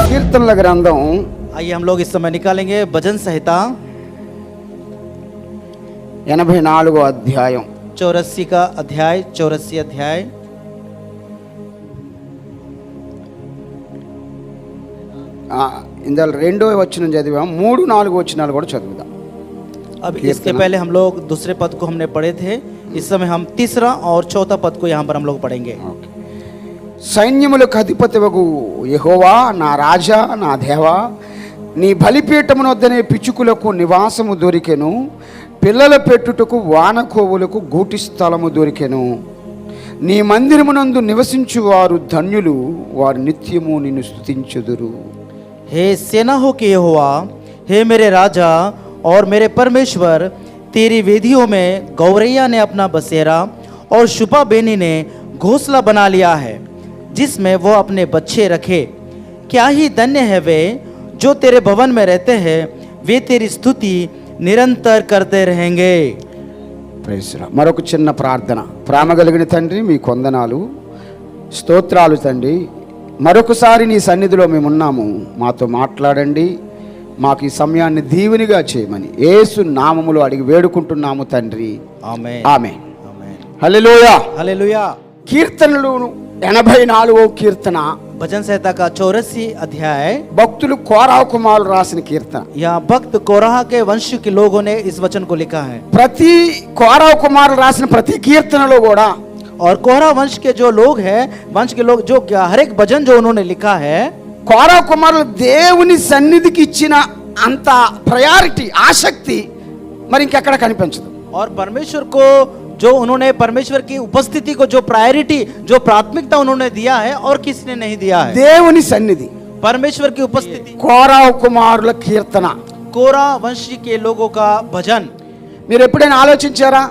కీర్తనల గ్రంథం आइए हम लोग इस समय निकालेंगे भजन संहिता 84వ అధ్యాయం 84 का अध्याय 84 अध्याय। ఇందులో 2వ వచనం చదివాం, 3, 4 వచనాలు కూడా చదువుదాం. अब इसके पहले हम लोग दूसरे पद को हमने पढ़े थे, इस समय हम तीसरा और चौथा पद को यहाँ पर हम लोग पढ़ेंगे। సైన్యములకు అధిపతివగు యెహోవా, నా రాజా, నా దేవా, నీ బలిపీఠమున వద్దనే పిచ్చుకులకు నివాసము దొరికెను, పిల్లల పెట్టుటకు వానకోవులకు గూటి స్థలము దొరికెను. నీ మందిరమునందు నివసించువారు ధన్యులు, వారు నిత్యము నిన్ను స్తుతించుదురు. हे सेनाओं के यहोवा, हे मेरे राजा और मेरे परमेश्वर, तेरी वेदियों में गौरैया ने अपना बसेरा और शुपा बेनी ने घोंसला बना लिया है, जिसमें वो अपने बच्चे रखे। क्या ही धन्य है वे जो तेरे भवन में रहते हैं, वे तेरी स्तुति निरंतर करते रहेंगे। మరొక చిన్న ప్రార్థన. ప్రేమ కలిగిన తండ్రి, మీ వందనాలు, స్తోత్రాలు తండ్రి. మరొకసారి నీ సన్నిధిలో మేమున్నాము, మాతో మాట్లాడండి, మాకు ఈ సమయాన్ని దీవెనిగా చేయమని యేసు నామములో అడిగి వేడుకుంటున్నాము తండ్రి, ఆమేన్ ఆమేన్. ఆమేన్. హల్లెలూయా. हालेलुया। కీర్తనలు 84వ కీర్తన, भजन संहिता का 84 अध्याय। భక్తులు కోరాహు కుమారులు రాసిన కీర్తన. यहाँ भक्त कोरह के वंश के लोगों ने इस वचन को लिखा है, ప్రతి కోరాహు కుమారులు రాసిన ప్రతి కీర్తనలో కూడా और कोरह वंश के जो लोग हैं, वंश के लोग जो हर एक भजन जो उन्होंने लिखा है, కోరాహు కుమారులు దేవుని సన్నిధికి ఇచ్చిన అంత ప్రయారిటీ, ఆసక్తి మరి ఇంకెక్కడ కనిపించదు. और परमेश्वर को जो उन्होंने परमेश्वर की उपस्थिति को जो प्रायोरिटी, जो प्राथमिकता उन्होंने दिया है और किसी ने नहीं दिया है। దేవుని సన్నిధి, परमेश्वर की उपस्थिति, కోరాహు కుమారుల కీర్తన. कोरह वंश के लोगों का भजन। మీరు ఎప్పుడైనా ఆలోచించారా?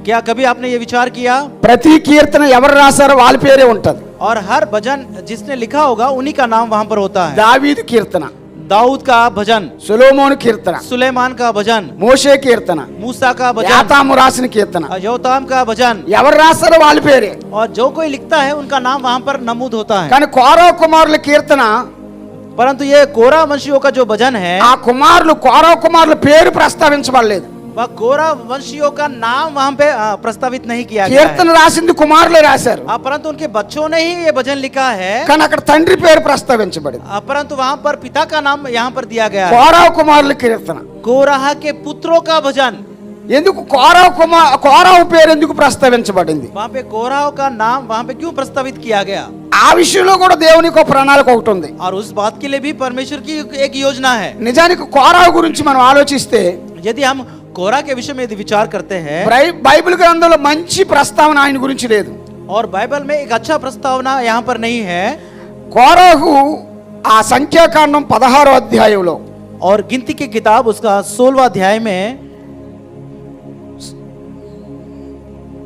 क्या कभी आपने ये विचार किया? ప్రతి కీర్తన ఎవరు రాశారో వాళ్ళ పేరే ఉంటది. और हर भजन जिसने लिखा होगा उन्हीं का नाम वहां पर होता है। దావీదు కీర్తన, दाऊद का भजन, సొలొమోను కీర్తన, सुलेमान का भजन, మోషే కీర్తన, मूसा का भजन, యాతాము రాసిన కీర్తన. योताम का भजन। ఎవరు రాశారో వాళ్ళ పేరే. और जो कोई लिखता है उनका नाम वहां पर नमूद होता है। కానీ కోరాహు కుమారుల కీర్తన, परंतु ये कोरह वंशियों का जो भजन है, ఆ కుమారులు కోరాహు కుమారుల పేరు ప్రస్తావించబడలేదు. वह कोरह वंशियों का नाम वहां पे प्रस्तावित नहीं किया गया కీర్తన है। రాసింది కుమారులే రాశారు, परंतु उनके बच्चों ने ही ये भजन लिखा है, కానీ అక్కడ తండ్రి పేరు ప్రస్తావించబడింది. परंतु वहां पर पिता का नाम यहाँ पर दिया गया है। కోరాహు కుమారుల కీర్తన. कोरह के पुत्रों का भजन। ఎందుకు కోరాహు పేరు ఎందుకు ప్రస్తావించబడింది? वहां पे कोरह का नाम वहां पे क्यों प्रस्तावित किया गया? ఆ విషయంలో కూడా దేవునికి ఒక ప్రణాళిక ఒకటి ఉంది. और उस बात के लिए भी परमेश्वर की एक योजना है। నిజానికి కోరాహు గురించి మనం ఆలోచిస్తే यदि हम कोरह के विषय में यदि विचार करते हैं, బైబిల్ గ్రంథంలో మంచి ప్రస్తావన ఆయన గురించి లేదు. और बाइबल में एक अच्छा प्रस्तावना यहाँ पर नहीं है। కోరాహు ఆ సంఖ్యాకాండం 16వ అధ్యాయంలో, और गिनती की किताब उसका 16वां अध्याय में,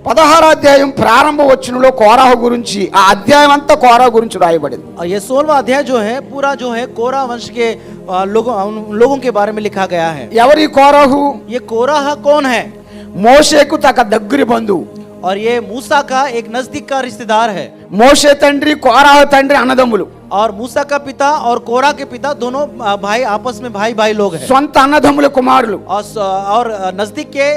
16వ అధ్యాయం ప్రారంభ వచనంలో కోరాహు గురించి, ఆ అధ్యాయం అంతా కోరాహు గురించి రాయబడింది. और ये 16वां अध्याय जो है पूरा जो है कोरह वंश के लोगों के बारे में लिखा गया है। ఎవరి కోరాహు? ये कोरह कौन है? మోషేకు తగ్గ దగ్గరి బంధువు. और ये मूसा का एक नजदीक का रिश्तेदार है। మోషే తండ్రి, కోరాహు తండ్రి అన్నదమ్ములు. और मूसा का पिता और कोरह के पिता दोनों भाई, आपस में भाई भाई लोग हैं। సొంత అన్నదమ్ముల కుమారులు. और नजदीक के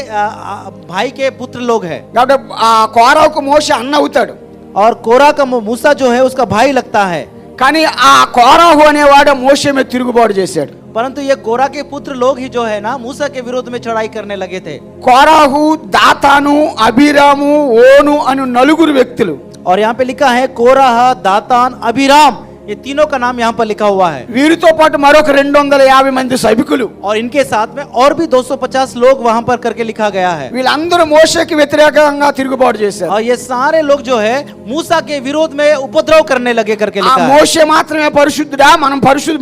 भाई के पुत्र लोग हैं। కాబట్టి ఆ కోరాహుకు మోషే అన్న అవుతాడు. और कोरह का मूसा जो है उसका भाई लगता है। కానీ ఆ కోరాహు అనేవాడు మోషే మీద తిరుగుబాటు చేశాడు. परंतु ये कोरह के पुत्र लोग ही जो है ना मूसा के विरोध में चढ़ाई करने लगे थे। కోరాహు, దాతాను, అబీరాము, ఓను అను నలుగురు వ్యక్తులు. और यहाँ पे लिखा है कोरह, दातान, अबीराम, ये तीनों का नाम यहाँ पर लिखा हुआ है। వీరితో పాటు మరొక 250 మంది సైనికులు. और इनके साथ में और भी 250 लोग वहां पर करके लिखा गया है। వీళ్ళందరూ మోషేకి వ్యతిరేకంగా తిరుగుబాటు చేశారు. और ये सारे लोग जो है मूसा के विरोध में उपद्रव करने लगे करके ఆ लिखा है। మోషే మాత్రమే పరిశుద్ధుడా? మనం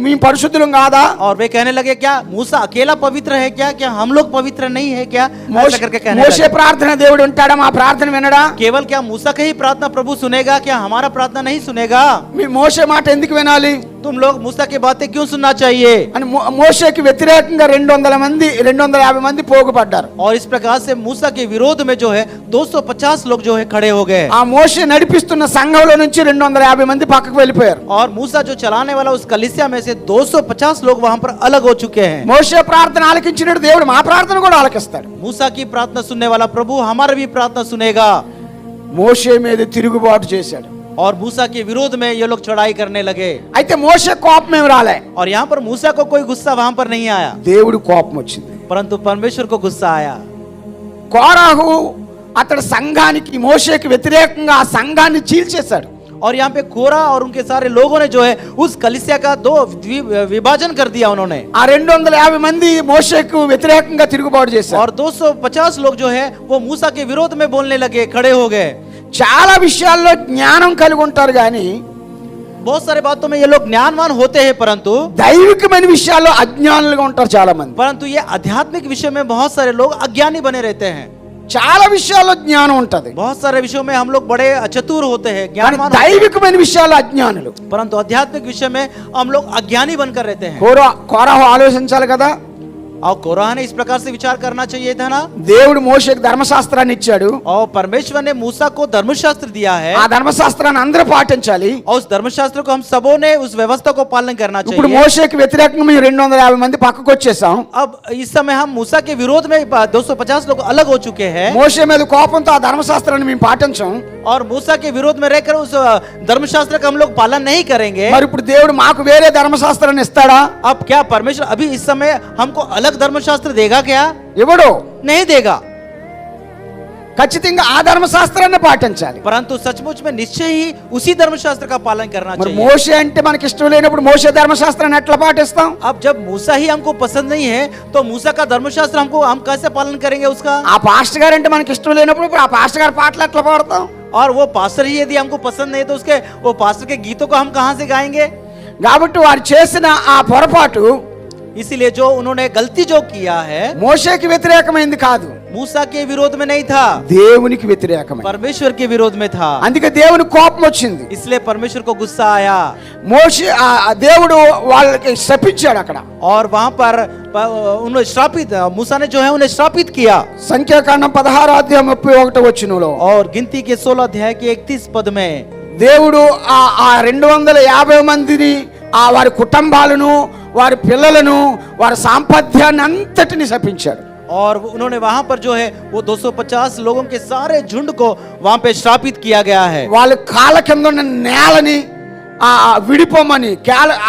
మేము పరిశుద్ధులం కాదా? और वे कहने लगे क्या मूसा अकेला पवित्र है क्या? क्या हम लोग पवित्र नहीं है क्या? ऐसा करके कहने మోషే लगे। ప్రార్థన దేవుడు ఉంటాడా? మా ప్రార్థన వినడా? केवल क्या मूसा का ही प्रार्थना प्रभु सुनेगा? क्या हमारा प्रार्थना नहीं सुनेगा? మీ మోషే మాట ఎందుకు వినాలి तुम लोग मूसा की बातें क्यों सुनना चाहिए? అని మోషేకి వ్యతిరేకంగా 250 మంది పోగుపడ్డారు. और इस प्रकार से मूसा के विरोध में जो है 250 लोग जो है खड़े हो गए. ఆ మోషే నడిపిస్తున్న సంఘంలో నుంచి 250 మంది పక్కకు వెళ్ళిపోయారు. और मूसा जो चलाने वाला उस कलीसिया में से 250 लोग वहां पर अलग हो चुके हैं. మోషే ప్రార్థన ఆలకించినట్టు దేవుడు మా ప్రార్థన కూడా ఆలకిస్తాడు. मूसा की प्रार्थना सुनने वाला प्रभु हमारी भी प्रार्थना सुनेगा. మోషే మీద తిరుగుబాటు చేశాడు. और मूसा के विरोध में ये लोग चढ़ाई करने लगे. అయితే మోషే కోపం ఏం రాలే, और यहाँ पर मूसा को कोई गुस्सा वहां पर नहीं आया, దేవుడు కోపం వచ్చింది. परंतु परमेश्वर को गुस्सा आया. కోరాహు అతడు సంఘానికి మోషేకి వ్యతిరేకంగా ఆ సంఘాన్ని చీల్చేశాడు. और यहाँ पे कोरा और उनके सारे लोगों ने जो है उस कलीसिया का दो विभाजन कर दिया उन्होंने. ఆ 250 మంది మోషేకు వ్యతిరేకంగా తిరుగుబాటు చేశారు. और 250 लोग जो है वो मूसा के विरोध में बोलने लगे, खड़े हो गए. చాలా విషయాల్లో జ్ఞానం కలిగి ఉంటారు కానీ बहुत सारे बातों में ये लोग ज्ञानवान होते हैं, దైవికమైన విషయాల్లో అజ్ఞానులుగా ఉంటారు చాలా మంది. परंतु ये आध्यात्मिक विषय में बहुत सारे लोग अज्ञानी बने रहते हैं. చాలా విషయాల్లో జ్ఞానం ఉంటది, बहुत सारे विषयों में हम लोग बड़े चतुर होते हैं, కానీ ज्ञानवान होते हैं, దైవికమైన విషయాల్లో అజ్ఞానులు. परंतु आध्यात्मिक विषय में हम लोग अज्ञानी बनकर रहते हैं. కోరాహు ఆలోచించాలి కదా, और कोरह ने इस प्रकार से विचार करना चाहिए था ना. దేవుడు మోషేకి ధర్మశాస్త్రాన్ని ఇచ్చాడు. और परमेश्वर ने मूसा को धर्मशास्त्र दिया है, ఆ ధర్మశాస్త్రాన్ని అందరూ పాటించాలి. और उस धर्मशास्त्र को हम सबों ने उस व्यवस्था को पालन करना ఇప్పుడు चाहिए. మోషేకి వ్యతిరేకంగా మేము 250 మంది పక్కకు వచ్చేసాం. अब इस समय हम मूसा के विरोध में 250 लोग अलग हो चुके हैं, మోషే మీద కోపంతో ఆ ధర్మశాస్త్రాన్ని మేము పాటించాం. और मूसा के विरोध में रहकर उस धर्मशास्त्र का हम लोग पालन नहीं करेंगे. మరి ఇప్పుడు దేవుడు మాకు వేరే ధర్మశాస్త్రాన్ని ఇస్తాడా? अब क्या परमेश्वर अभी इस समय हमको अलग धर्मशास्त्र देगा क्या? ఇవ్వడు. नहीं देगा, ఖచ్చితంగా ఆ ధర్మశాస్త్రాన్ని పాటించాలి. परंतु सचमुच में निश्चय ही उसी धर्मशास्त्र का पालन करना మరి चाहिए. మోషే అంటే మనకి ఇష్టం లేనప్పుడు మోషే ధర్మశాస్త్రాన్ని ఎట్లా పాటిస్తాం? अब जब मूसा ही हमको पसंद नहीं है तो मूसा का धर्मशास्त्र हम कैसे पालन करेंगे उसका? ఆ పాస్టర్ గారు అంటే మనకి ఇష్టం లేనప్పుడు ఇప్పుడు ఆ పాస్టర్ గారి పాటలు ఎట్లా పాడతాం? और वो पास्टर ही यदि हमको पसंद नहीं तो उसके वो पास्टर के गीतों को हम कहां से गाएंगे? కాబట్టి వారు చేసిన ఆ పొరపాటు इसीलिए जो उन्होंने गलती जो किया है మోషేకి వ్యతిరేకమైంది కాదు, मूसा के विरोध में नहीं था, దేవునికి వ్యతిరేకమైంది. परमेश्वर के विरोध में था. అందుకే దేవుని కోపం వచ్చింది. इसलिए परमेश्वर को गुस्सा आया మోషే ఆ దేవుడు వాళ్ళకి శపించాడు అక్కడ. और वहां पर उन्हें श्रापित, मूसा ने जो है उन्हें श्रापित किया. సంఖ్యాకాండం 16 అధ్యాయం 31 వచనంలో और गिनती के 16 अध्याय के 31 पद में దేవుడు ఆ 250 మందిని, ఆ వారి కుటుంబాలను, వారి పిల్లలను, వారి సాంపత్యాన్ని అంతటిని శపించాడు. और उन्होंने वहां पर जो है वो 250 लोगों के सारे झुंड को वहां पे श्रापित किया गया है. వాళ్ళ కాళ్ళ కింద ఉన్న నేలని విడిపోమని,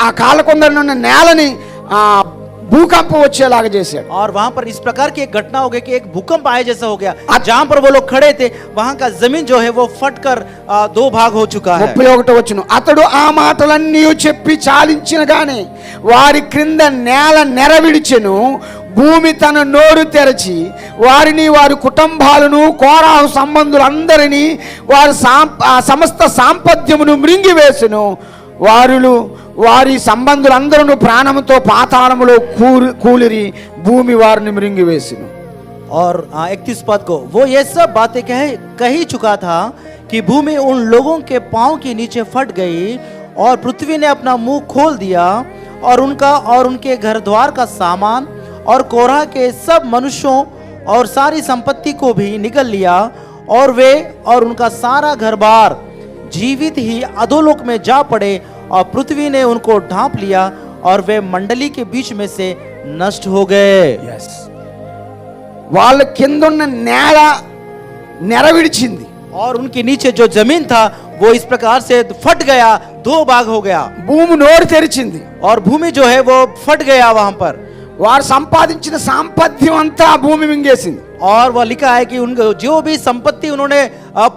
ఆ కాళ్ళ కింద ఉన్న నేలని భూకంపం వచ్చేలాగా చేశాడు. और वहां पर इस प्रकार की एक घटना हो गई कि एक भूकंप आए जैसा हो गया. जहां पर वो लोग खड़े थे वहां का जमीन जो है वो फटकर 2 भाग हो चुका है. 31 వచనం, అతడు ఆ మాటలన్నీ చెప్పి చాలించిన గాని వారి క్రింద నేల నెరవిడిచెను, భూమి తన నోరు తెరచి వారిని, వారి కుటుంబాలను, కోరాహు సంబంధులందరినీ, వారి సమస్త సాంపత్యమును మృంగివేసెను. వారి సంబంధులందరూ ప్రాణముతో పాతాళములో కూలిరి, భూమి వారిని మృంగివేసెను. और 31 पद को वो ये सब बातें कही चुका था कि भूमि उन लोगों के पांव के नीचे फट गई और पृथ्वी ने अपना मुंह खोल दिया और उनका और उनके घर द्वार का सामान और कोरह के सब मनुष्यों और सारी संपत्ति को भी निगल लिया, और वे और उनका सारा घर बार जीवित ही अधोलोक में जा पड़े, और पृथ्वी ने उनको ढांप लिया और वे मंडली के बीच में से नष्ट हो गए. వాళ్ళ కిందున్న నేల నెరవిడిచింది, और उनके नीचे जो जमीन था वो इस प्रकार से फट गया, 2 भाग हो गया. భూమి నోరు తెరిచింది, और भूमि जो है वो फट गया वहां पर. వారు సంపాదించిన సాంపత్యం అంతా భూమి మింగేసింది. और वह लिखा है कि उनका जो भी संपत्ति उन्होंने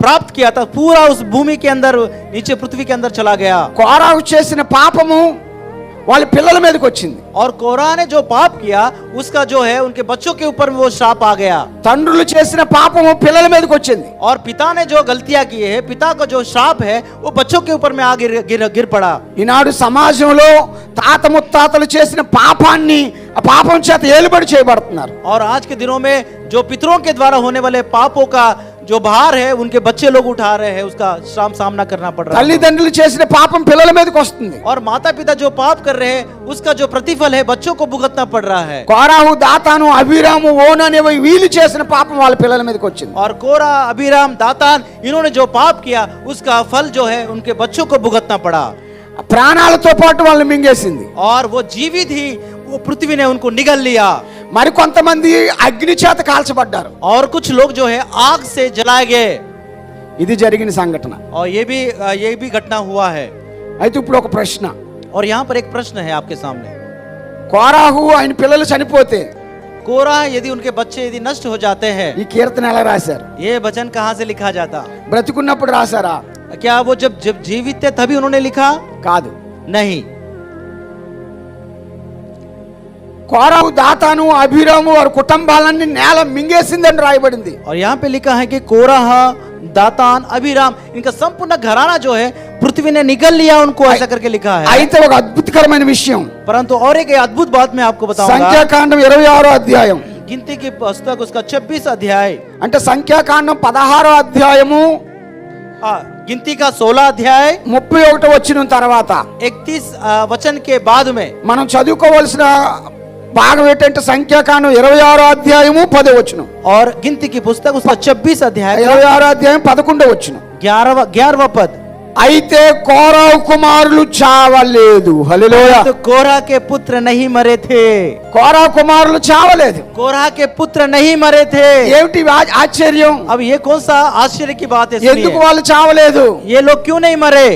प्राप्त किया था पूरा उस भूमि के अंदर, नीचे पृथ्वी के अंदर चला गया. కోరాహు చేసిన పాపము వాళ్ళ పిల్లల మీదకి వచ్చింది. और कोरह ने जो पाप किया उसका जो है उनके बच्चों के ऊपर वो श्राप आ गया. తండ్రులు చేసిన పాపము పిల్లల మీదకి వచ్చింది. और पिता ने जो गलतियां की है, पिता का जो श्राप है वो बच्चों के ऊपर में आ गिर पड़ा. ఈనాడు సమాజంలో తాత ముత్తాతలు చేసిన పాపాన్ని, ఆ పాపం చేత ఏలుబడి చేయబడుతున్నారు. और आज के दिनों में जो पितरों के द्वारा होने वाले पापों का जो बाहर है उनके बच्चे लोग उठा रहे हैं, उसका सामना करना पड़ रहा है। తల్లిదండ్రులు చేసిన పాపం పిల్లల మీదకి వస్తుంది. और माता पिता जो पाप कर रहे हैं उसका जो प्रतिफल है बच्चों को भुगतना पड़ रहा है। కోరాహు, దాతాను, అబీరాము, ఓను అనేవి వీళ్ళు చేసిన పాపం వాళ్ళ పిల్లల మీదకి వచ్చింది. और कोरा, अबीराम, दातान इन्होंने जो पाप किया उसका फल जो है उनके बच्चों को भुगतना पड़ा। ప్రాణాలతో పాటు వాళ్ళని మింగేసింది. और वो जीवित ही वो पृथ्वी ने उनको निगल लिया। మరి కొంతమంది అగ్ని చేత కాల్చబడ్డారు. और कुछ लोग जो है आग से जलाए गए। ఇది జరిగిన సంఘటన. और ये भी घटना हुआ है। అయితే ఇప్పుడు ఒక ప్రశ్న. और यहाँ पर एक प्रश्न है आपके सामने। కోరాహు ఆయన పిల్లలు చనిపోతే कोरा यदि उनके बच्चे यदि नष्ट हो जाते हैं, ఈ కీర్తన ఎలా రాశారు? ये वचन कहाँ से लिखा जाता? బ్రతికున్నప్పుడు రాశారా? क्या वो जब जीवित थे तभी उन्होंने लिखा? కాదు. नहीं। కోరాహు, దాతాను, అబీరాము వారి కుటుంబాలన్నీ నేల మింగేసిందని రాయబడింది. और यहाँ पे लिखा है कि कोराह, दातान, अबीराम इनका संपूर्ण घराना जो है पृथ्वी ने निगल लिया उनको, ऐसा करके लिखा है। అయితే ఒక అద్భుతకరమైన విషయం, परंतु और एक अद्भुत बात मैं आपको बताऊंगा। సంఖ్యాకాండం 26వ అధ్యాయం, गिनती की पुस्तक उसका 26 अध्याय, అంటే సంఖ్యాకాండం 16వ అధ్యాయము गिनती का 16 अध्याय 31 వచ్చిన తర్వాత 31 वचन के बाद में మనం చదువుకోవాల్సిన భాగం ఏంటంటే సంఖ్యాకాండం 26వ అధ్యాయము 10వ వచనం. और गिनती की पुस्तक उसका 26 अध्याय 26వ అధ్యాయం 11వ వచనం. 11वां पद। అయితే కోరాహు కుమారులు చావలేదు. హల్లెలూయా. तो कोरह के पुत्र नहीं मरे थे। కోరాహు కుమారులు చావలేదు. कोरह के पुत्र नहीं मरे थे। ఏమిటి ఆశ్చర్యం? अब ये कौन सा आश्चर्य की बात है? ఎందుకు వాళ్ళు చావలేదు? ये लोग क्यों नहीं मरे?